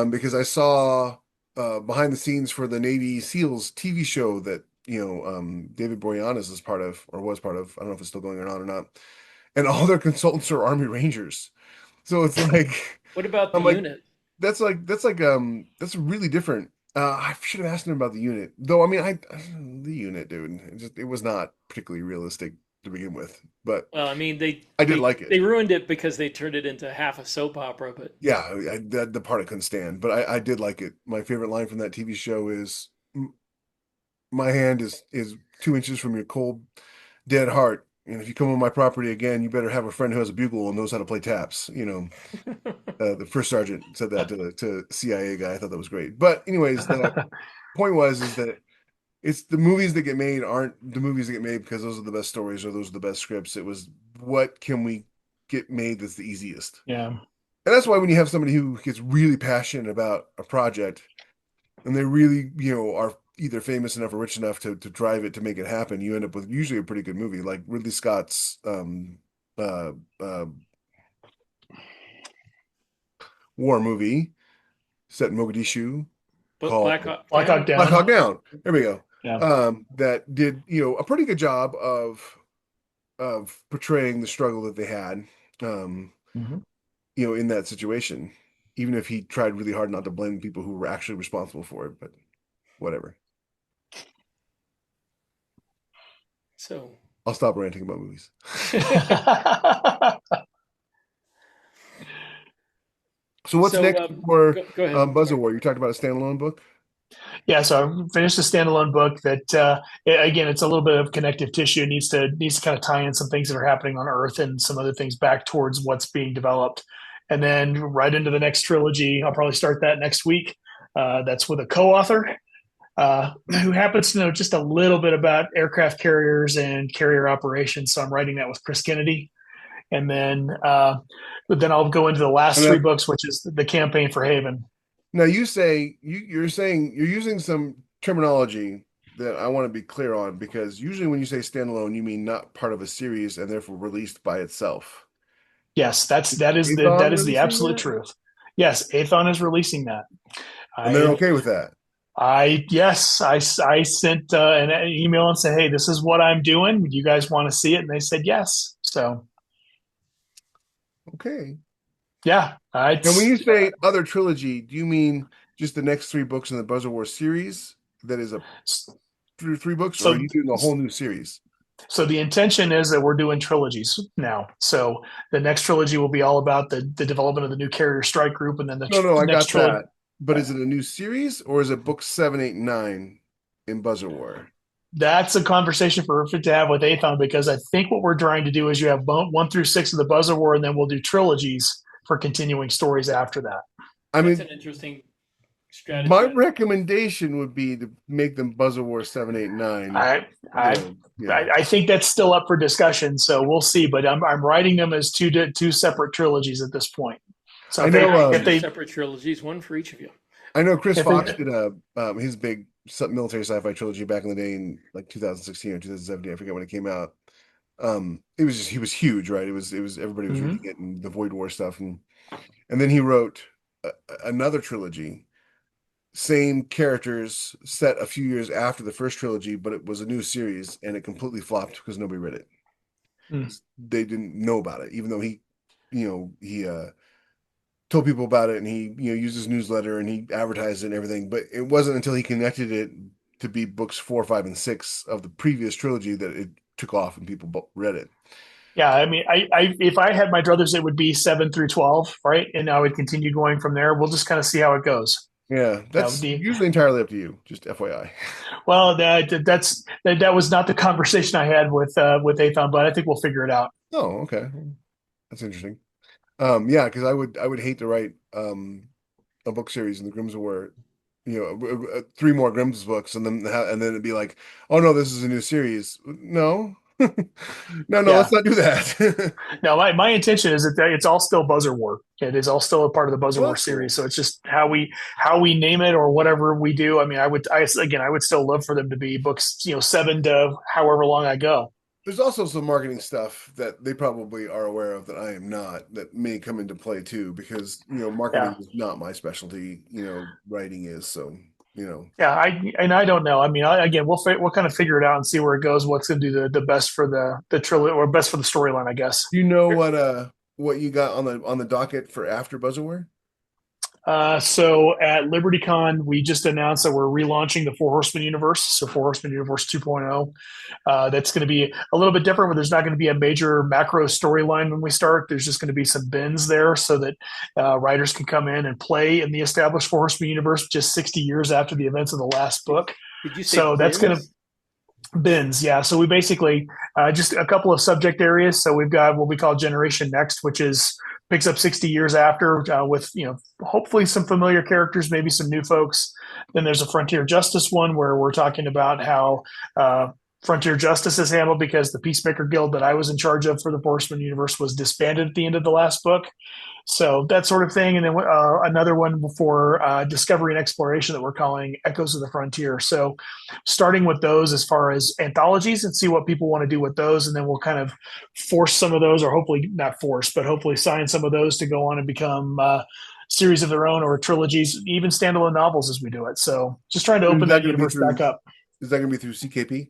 Speaker 4: because I saw behind the scenes for the Navy SEALs TV show that David Boreanaz is part of or was part of. I don't know if it's still going on or not. And all their consultants are Army Rangers. So it's like,
Speaker 2: What about the
Speaker 4: I'm like,
Speaker 2: unit?
Speaker 4: that's really different. I should have asked him about the unit, though. I mean, the unit, dude, it was not particularly realistic to begin with. But
Speaker 2: Well, I mean,
Speaker 4: I did like it.
Speaker 2: They ruined it because they turned it into half a soap opera. But
Speaker 4: Yeah, that the part I couldn't stand, but I did like it. My favorite line from that TV show is, "My hand is 2 inches from your cold, dead heart. And if you come on my property again, you better have a friend who has a bugle and knows how to play taps." The first sergeant said that to CIA guy. I thought that was great. But anyways, the point is that it's the movies that get made aren't the movies that get made because those are the best stories or those are the best scripts. It was what can we get made that's the easiest.
Speaker 3: Yeah.
Speaker 4: And that's why when you have somebody who gets really passionate about a project and they really, are either famous enough or rich enough to drive it to make it happen, you end up with usually a pretty good movie, like Ridley Scott's war movie set in Mogadishu called
Speaker 2: Black Hawk
Speaker 3: Black Hawk Down.
Speaker 4: Black Hawk Down. There we go.
Speaker 3: Yeah.
Speaker 4: That did, a pretty good job of portraying the struggle that they had,
Speaker 3: Mhm.
Speaker 4: in that situation, even if he tried really hard not to blame people who were actually responsible for it, but whatever.
Speaker 2: So
Speaker 4: I'll stop ranting about movies. So what's next for
Speaker 2: go ahead.
Speaker 4: Buzzer War? You talked about a standalone book?
Speaker 3: Yeah, so I finished a standalone book that again, it's a little bit of connective tissue. It needs to kind of tie in some things that are happening on Earth and some other things back towards what's being developed, and then right into the next trilogy. I'll probably start that next week. That's with a co-author who happens to know just a little bit about aircraft carriers and carrier operations. So I'm writing that with Chris Kennedy, and then I'll go into the last three books, which is the campaign for Haven.
Speaker 4: Now you're saying you're using some terminology that I want to be clear on, because usually when you say standalone, you mean not part of a series and therefore released by itself.
Speaker 3: Yes, that is the absolute truth. Yes, Aethon is releasing that,
Speaker 4: and they're okay with that.
Speaker 3: I sent an email and said, "Hey, this is what I'm doing. Do you guys want to see it?" And they said yes. So,
Speaker 4: okay.
Speaker 3: Yeah.
Speaker 4: And when you say other trilogy, do you mean just the next 3 books in the Buzzer War series? That is three books, or are you doing a whole new series?
Speaker 3: So the intention is that we're doing trilogies now. So the next trilogy will be all about the development of the new carrier strike group, and then the
Speaker 4: I
Speaker 3: next
Speaker 4: got that. But is it a new series, or is it books 7, 8, 9 in Buzzer War?
Speaker 3: That's a conversation for to have with Aethon, because I think what we're trying to do is you have 1 through 6 of the Buzzer War, and then we'll do trilogies for continuing stories after that.
Speaker 2: That's an interesting strategy.
Speaker 4: My recommendation would be to make them Buzzer War 7, 8, 9.
Speaker 3: I think that's still up for discussion, so we'll see. But I'm writing them as two separate trilogies at this point. So
Speaker 2: I know if they separate trilogies, one for each of you.
Speaker 4: I know Chris Fox did his big military sci-fi trilogy back in the day in like 2016 or 2017. I forget when it came out. He was huge, right? It was everybody was reading it, and the Void War stuff, and then he wrote another trilogy same characters set a few years after the first trilogy, but it was a new series and it completely flopped because nobody read it.
Speaker 3: Hmm.
Speaker 4: They didn't know about it, even though he told people about it and he used his newsletter and he advertised it and everything. But it wasn't until he connected it to be books 4, 5, and 6 of the previous trilogy that it took off and people read it.
Speaker 3: Yeah, I mean, if I had my druthers, it would be 7 through 12, right? And I would continue going from there. We'll just kind of see how it goes.
Speaker 4: Yeah, that's
Speaker 3: The
Speaker 4: usually entirely up to you. Just FYI.
Speaker 3: well, that was not the conversation I had with Athon, but I think we'll figure it out.
Speaker 4: Oh, okay. That's interesting. Yeah, because I would hate to write a book series in the Grimm's War, 3 more Grimm's books, and then it'd be like, oh no, this is a new series. No, no,
Speaker 3: Yeah,
Speaker 4: let's not do that.
Speaker 3: no, my intention is that it's all still Buzzer War. It is all still a part of the Buzzer
Speaker 4: Well,
Speaker 3: War
Speaker 4: that's
Speaker 3: series.
Speaker 4: cool.
Speaker 3: So it's just how we name it or whatever we do. I mean, I would still love for them to be books, 7 to however long I go.
Speaker 4: There's also some marketing stuff that they probably are aware of that I am not, that may come into play too, because marketing
Speaker 3: Yeah.
Speaker 4: is not my specialty. Writing is. So,
Speaker 3: Yeah, I don't know. I mean, again, we'll kind of figure it out and see where it goes. What's going to do the best for the trilogy or best for the storyline, I guess.
Speaker 4: you know what you got on the docket for after Buzzaware?
Speaker 3: So at LibertyCon, we just announced that we're relaunching the Four Horsemen universe. So Four Horsemen Universe 2.0. That's going to be a little bit different, where there's not going to be a major macro storyline when we start. There's just going to be some bins there so that writers can come in and play in the established Four Horsemen universe just 60 years after the events of the last book.
Speaker 2: Did you say
Speaker 3: So that's going to
Speaker 2: bins?
Speaker 3: bins, yeah. So we basically just a couple of subject areas. So we've got what we call Generation Next, which is picks up 60 years after with hopefully some familiar characters, maybe some new folks. Then there's a Frontier Justice one where we're talking about how Frontier Justice is handled because the Peacemaker Guild that I was in charge of for the Horseman universe was disbanded at the end of the last book. So that sort of thing. And then another one for discovery and exploration that we're calling Echoes of the Frontier. So starting with those as far as anthologies and see what people want to do with those. And then we'll kind of force some of those, or hopefully not force, but hopefully sign some of those to go on and become series of their own or trilogies, even standalone novels as we do it. So just trying to
Speaker 4: Is
Speaker 3: open
Speaker 4: that
Speaker 3: that
Speaker 4: going to be
Speaker 3: universe
Speaker 4: through?
Speaker 3: back up.
Speaker 4: Is that going to be through CKP?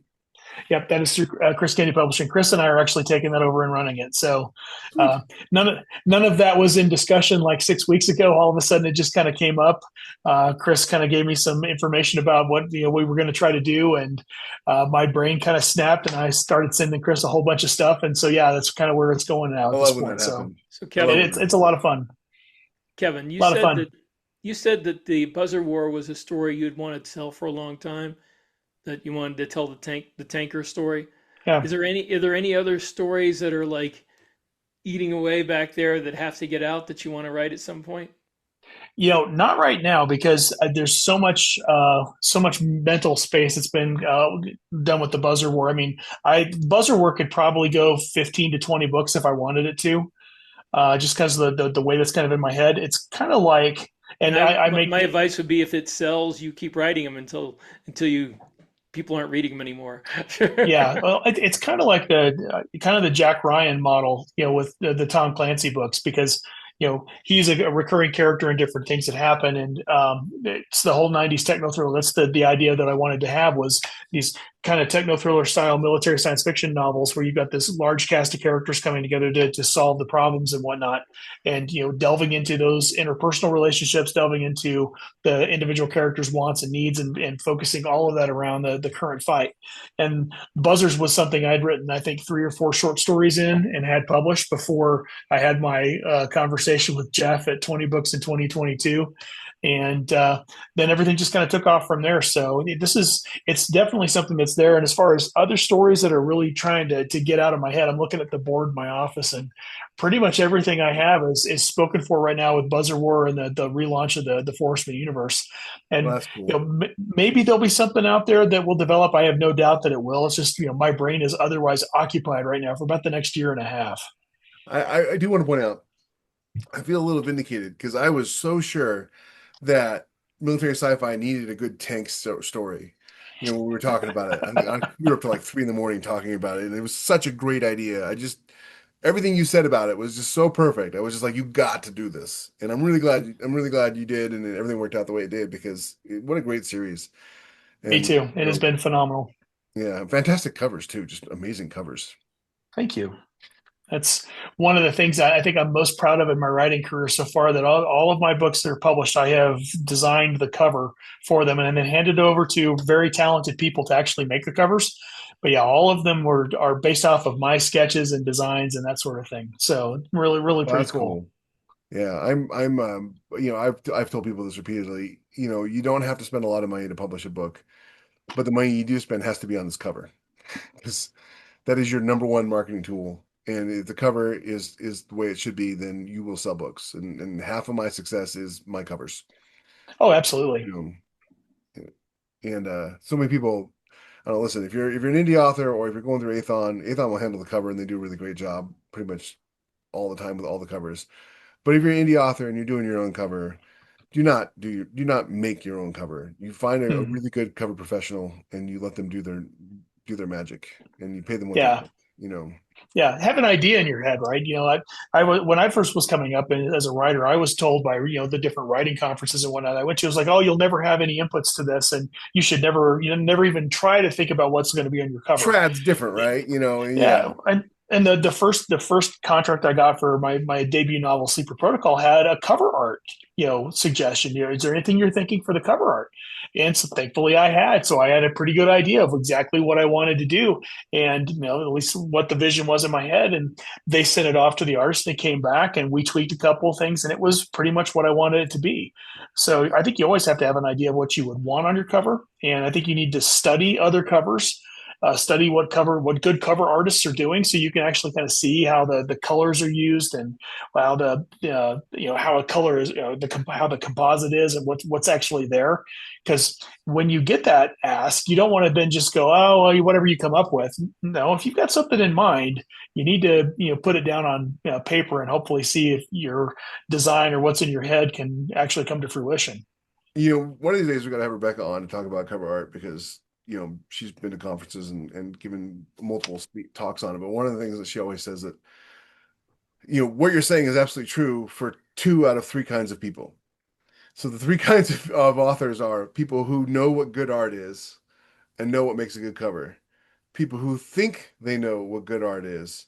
Speaker 3: Yep, that is through Chris Candy Publishing. Chris and I are actually taking that over and running it. So
Speaker 4: Sweet.
Speaker 3: uh, none of that was in discussion like 6 weeks ago. All of a sudden, it just kind of came up. Chris kind of gave me some information about what we were going to try to do, and my brain kind of snapped, and I started sending Chris a whole bunch of stuff. And so yeah, that's kind of where it's going now
Speaker 4: I
Speaker 3: at this
Speaker 4: love when
Speaker 3: point.
Speaker 4: that
Speaker 3: So
Speaker 4: happens.
Speaker 2: So
Speaker 4: I love
Speaker 2: Kevin,
Speaker 4: when that
Speaker 3: it's a lot of
Speaker 4: happens.
Speaker 3: fun.
Speaker 2: Kevin,
Speaker 3: A lot of fun.
Speaker 2: you said that the Buzzer War was a story you'd wanted to tell for a long time. That you wanted to tell the tanker story.
Speaker 3: Yeah.
Speaker 2: Are there any other stories that are like eating away back there that have to get out that you want to write at some point?
Speaker 3: Not right now because there's so much mental space that's been done with the Buzzer War. I mean, I Buzzer War could probably go 15 to 20 books if I wanted it to, just because of the way that's kind of in my head. It's kind of like,
Speaker 2: And
Speaker 3: and
Speaker 2: I
Speaker 3: I
Speaker 2: my
Speaker 3: make
Speaker 2: my advice would be if it sells, you keep writing them until you people aren't reading them anymore.
Speaker 3: yeah, well, it's kind of like the Jack Ryan model, with the Tom Clancy books, because he's a recurring character in different things that happen, and it's the whole '90s techno thriller. That's the idea that I wanted to have, was these kind of techno thriller style military science fiction novels where you've got this large cast of characters coming together to solve the problems and whatnot, and delving into those interpersonal relationships, delving into the individual characters' wants and needs, and focusing all of that around the current fight. And Buzzers was something I'd written, I think, 3 or 4 short stories in and had published before I had my conversation with Jeff at 20 Books in 2022. And then everything just kind of took off from there. So it's definitely something that's there. And as far as other stories that are really trying to get out of my head, I'm looking at the board in my office, and pretty much everything I have is spoken for right now with Buzzer War and the relaunch of the Forestman universe.
Speaker 4: Well,
Speaker 3: And
Speaker 4: that's cool.
Speaker 3: maybe there'll be something out there that will develop. I have no doubt that it will. It's just my brain is otherwise occupied right now for about the next year and a half.
Speaker 4: I do want to point out, I feel a little vindicated because I was so sure that military sci-fi needed a good tank story. When we were talking about it, we were up to like 3 in the morning talking about it, and it was such a great idea. I just everything you said about it was just so perfect. I was just like, you got to do this, and I'm really glad you did, and everything worked out the way it did because what a great series.
Speaker 3: Me
Speaker 4: And
Speaker 3: too. It has been phenomenal.
Speaker 4: yeah, fantastic covers too, just amazing covers.
Speaker 3: Thank you. That's one of the things I think I'm most proud of in my writing career so far. That all of my books that are published, I have designed the cover for them and then handed over to very talented people to actually make the covers. But yeah, all of them are based off of my sketches and designs and that sort of thing. So really, really
Speaker 4: Well,
Speaker 3: pretty
Speaker 4: that's
Speaker 3: cool.
Speaker 4: cool. Yeah, I've told people this repeatedly. You don't have to spend a lot of money to publish a book, but the money you do spend has to be on this cover because that is your number one marketing tool. And if the cover is the way it should be, then you will sell books. And half of my success is my covers.
Speaker 3: Oh, absolutely.
Speaker 4: You know, and so many people, I don't know, listen, if you're an indie author or if you're going through Athon will handle the cover and they do a really great job pretty much all the time with all the covers. But if you're an indie author and you're doing your own cover, do not make your own cover. You find a
Speaker 3: Mhm.
Speaker 4: really good cover professional and you let them do their magic and you pay them what they're
Speaker 3: Yeah.
Speaker 4: worth, you know.
Speaker 3: Yeah, have an idea in your head, right? I was when I first was coming up as a writer, I was told by the different writing conferences and whatnot I went to, it was like, oh, you'll never have any inputs to this, and you should never even try to think about what's going to be on your cover.
Speaker 4: Trad's different, right? You know, yeah.
Speaker 3: Yeah, and the first contract I got for my debut novel, Sleeper Protocol, had a cover art suggestion. Is there anything you're thinking for the cover art? And so thankfully I had. So I had a pretty good idea of exactly what I wanted to do, and at least what the vision was in my head. And they sent it off to the artist. They came back and we tweaked a couple of things, and it was pretty much what I wanted it to be. So I think you always have to have an idea of what you would want on your cover, and I think you need to study other covers, study what good cover artists are doing, so you can actually kind of see how the colors are used and how how a color is, how the composite is and what's actually there. Because when you get that ask, you don't want to then just go, oh, well, whatever you come up with. No, if you've got something in mind, you need to put it down on paper and hopefully see if your design or what's in your head can actually come to fruition.
Speaker 4: One of these days we got to have Rebecca on to talk about cover art because she's been to conferences and given multiple talks on it. But one of the things that she always says that what you're saying is absolutely true for 2 out of 3 kinds of people. So the 3 kinds of authors are people who know what good art is and know what makes a good cover, people who think they know what good art is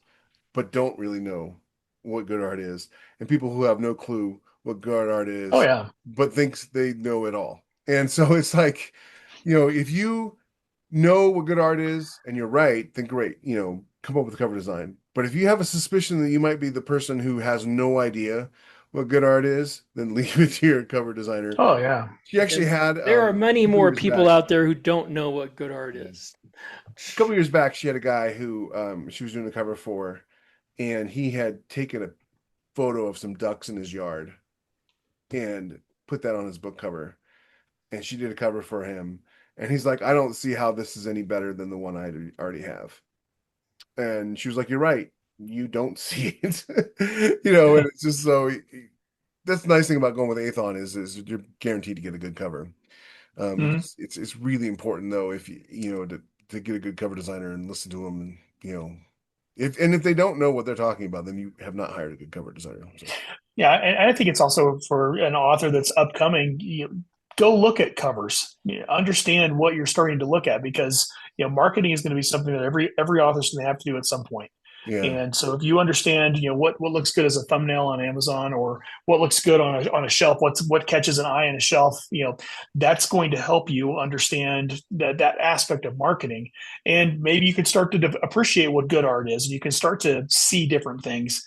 Speaker 4: but don't really know what good art is, and people who have no clue what good art
Speaker 3: Oh
Speaker 4: is
Speaker 3: yeah.
Speaker 4: but thinks they know it all. And so it's like, if you know what good art is and you're right, then great, come up with a cover design. But if you have a suspicion that you might be the person who has no idea what good art is, then leave it to your cover designer.
Speaker 3: Oh yeah.
Speaker 4: She actually
Speaker 2: Because
Speaker 4: had
Speaker 2: there are many
Speaker 4: a couple
Speaker 2: more
Speaker 4: years
Speaker 2: people
Speaker 4: back,
Speaker 2: out there who don't know what good art is.
Speaker 4: a couple years back, she had a guy who she was doing the cover for, and he had taken a photo of some ducks in his yard and put that on his book cover. And she did a cover for him. And he's like, I don't see how this is any better than the one I already have. And she was like, you're right. You don't see it. And it's just so that's the nice thing about going with Athon is you're guaranteed to get a good cover.
Speaker 3: Mhm.
Speaker 4: It's really important though if to get a good cover designer and listen to them and if they don't know what they're talking about, then you have not hired a good cover designer. So.
Speaker 3: Yeah, and I think it's also for an author that's upcoming. Go look at covers. Understand what you're starting to look at, because marketing is going to be something that every author's going to have to do at some point.
Speaker 4: Yeah.
Speaker 3: And so if you understand, what looks good as a thumbnail on Amazon, or what looks good on a shelf, what catches an eye on a shelf, that's going to help you understand that aspect of marketing. And maybe you can start to appreciate what good art is, and you can start to see different things.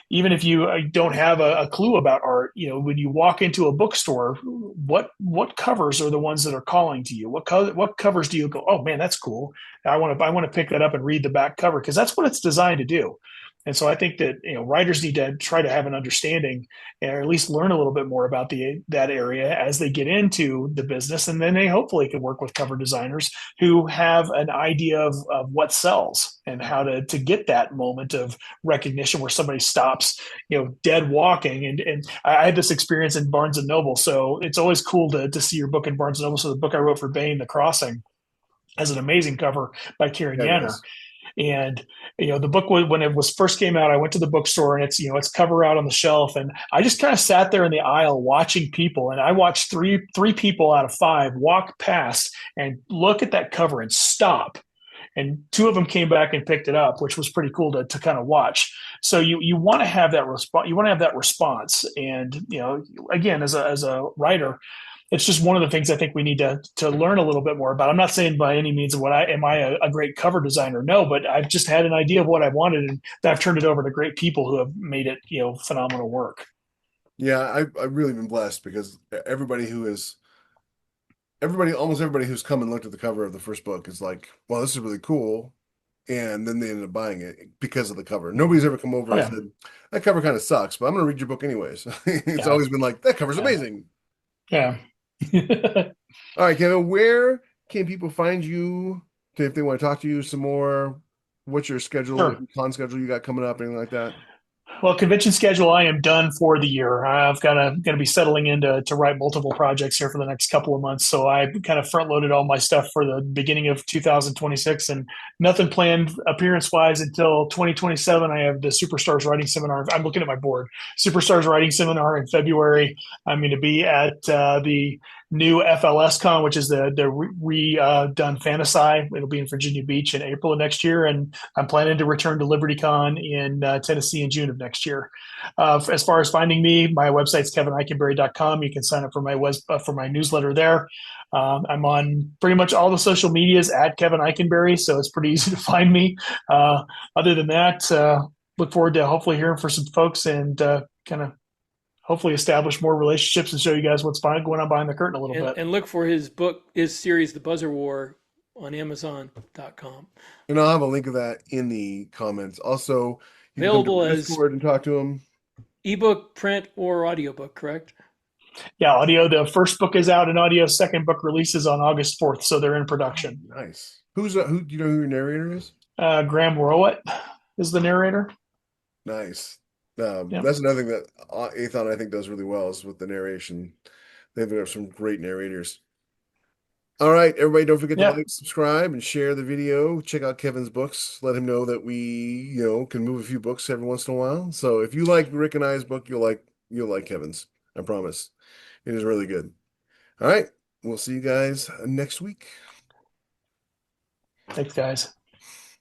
Speaker 3: Even if you don't have a clue about art, when you walk into a bookstore, what covers are the ones that are calling to you? What covers do you go, oh man, that's cool. I want to pick that up and read the back cover, because that's what it's designed to do. And so I think that writers need to try to have an understanding, or at least learn a little bit more about that area as they get into the business, and then they hopefully can work with cover designers who have an idea of what sells and how to get that moment of recognition where somebody stops, dead walking. And I had this experience in Barnes and Noble, so it's always cool to see your book in Barnes and Noble. So the book I wrote for Bane, The Crossing, has an amazing cover by Kieran
Speaker 4: Yeah,
Speaker 3: Yanner.
Speaker 4: nice.
Speaker 3: And the book, when it was first came out, I went to the bookstore, and it's cover out on the shelf, and I just kind of sat there in the aisle watching people, and I watched three people out of five walk past and look at that cover and stop, and two of them came back and picked it up, which was pretty cool to kind of watch. So you want to have that response. You want to have that response, and again, as a writer, it's just one of the things I think we need to learn a little bit more about. I'm not saying by any means am I a great cover designer? No, but I've just had an idea of what I wanted, and I've turned it over to great people who have made it phenomenal work.
Speaker 4: Yeah, I've really been blessed because almost everybody who's come and looked at the cover of the first book is like, well, this is really cool. And then they ended up buying it because of the cover. Nobody's ever come over
Speaker 3: Oh,
Speaker 4: and
Speaker 3: yeah.
Speaker 4: said, that cover kind of sucks, but I'm going to read your book anyways. It's
Speaker 3: Yeah.
Speaker 4: always been like, that cover's
Speaker 3: Yeah.
Speaker 4: amazing.
Speaker 3: Yeah.
Speaker 4: All right, Kevin, where can people find you if they want to talk to you some more? What's your schedule,
Speaker 3: Sure.
Speaker 4: con schedule you got coming up, anything like that?
Speaker 3: Well, convention schedule, I am done for the year. I've got going to be settling in to write multiple projects here for the next couple of months. So I kind of front loaded all my stuff for the beginning of 2026, and nothing planned appearance wise until 2027. I have the Superstars Writing Seminar. I'm looking at my board. Superstars Writing Seminar in February. I'm going to be at the new FLS Con, which is the redone Fantasy. It'll be in Virginia Beach in April of next year, and I'm planning to return to Liberty Con in Tennessee in June of next year. As far as finding me, my website's kevinikenberry.com. You can sign up for my newsletter there. I'm on pretty much all the social medias at Kevin Ikenberry, so it's pretty easy to find me. Other than that, look forward to hopefully hearing from some folks and kind of hopefully establish more relationships and show you guys what's going on behind the curtain a little bit.
Speaker 2: And look for his series, The Buzzer War, on Amazon.com.
Speaker 4: And I'll have a link of that in the comments. Also, you can
Speaker 2: Available
Speaker 4: come to
Speaker 2: as
Speaker 4: Discord and talk to him.
Speaker 2: ebook, print, or audiobook, correct?
Speaker 3: Yeah, audio. The first book is out in audio. Second book releases on August 4th, so they're in production.
Speaker 4: Oh, nice. Who do you know who your narrator is?
Speaker 3: Graham Rowett is the narrator.
Speaker 4: Nice.
Speaker 3: Yeah.
Speaker 4: That's another thing that Athon I think does really well is with the narration. They've some great narrators. All right, everybody, don't forget to like, subscribe, and share the video. Check out Kevin's books. Let him know that we, can move a few books every once in a while. So if you like Rick and I's book, you'll like Kevin's. I promise. It is really good. All right, we'll see you guys next week.
Speaker 3: Thanks, guys.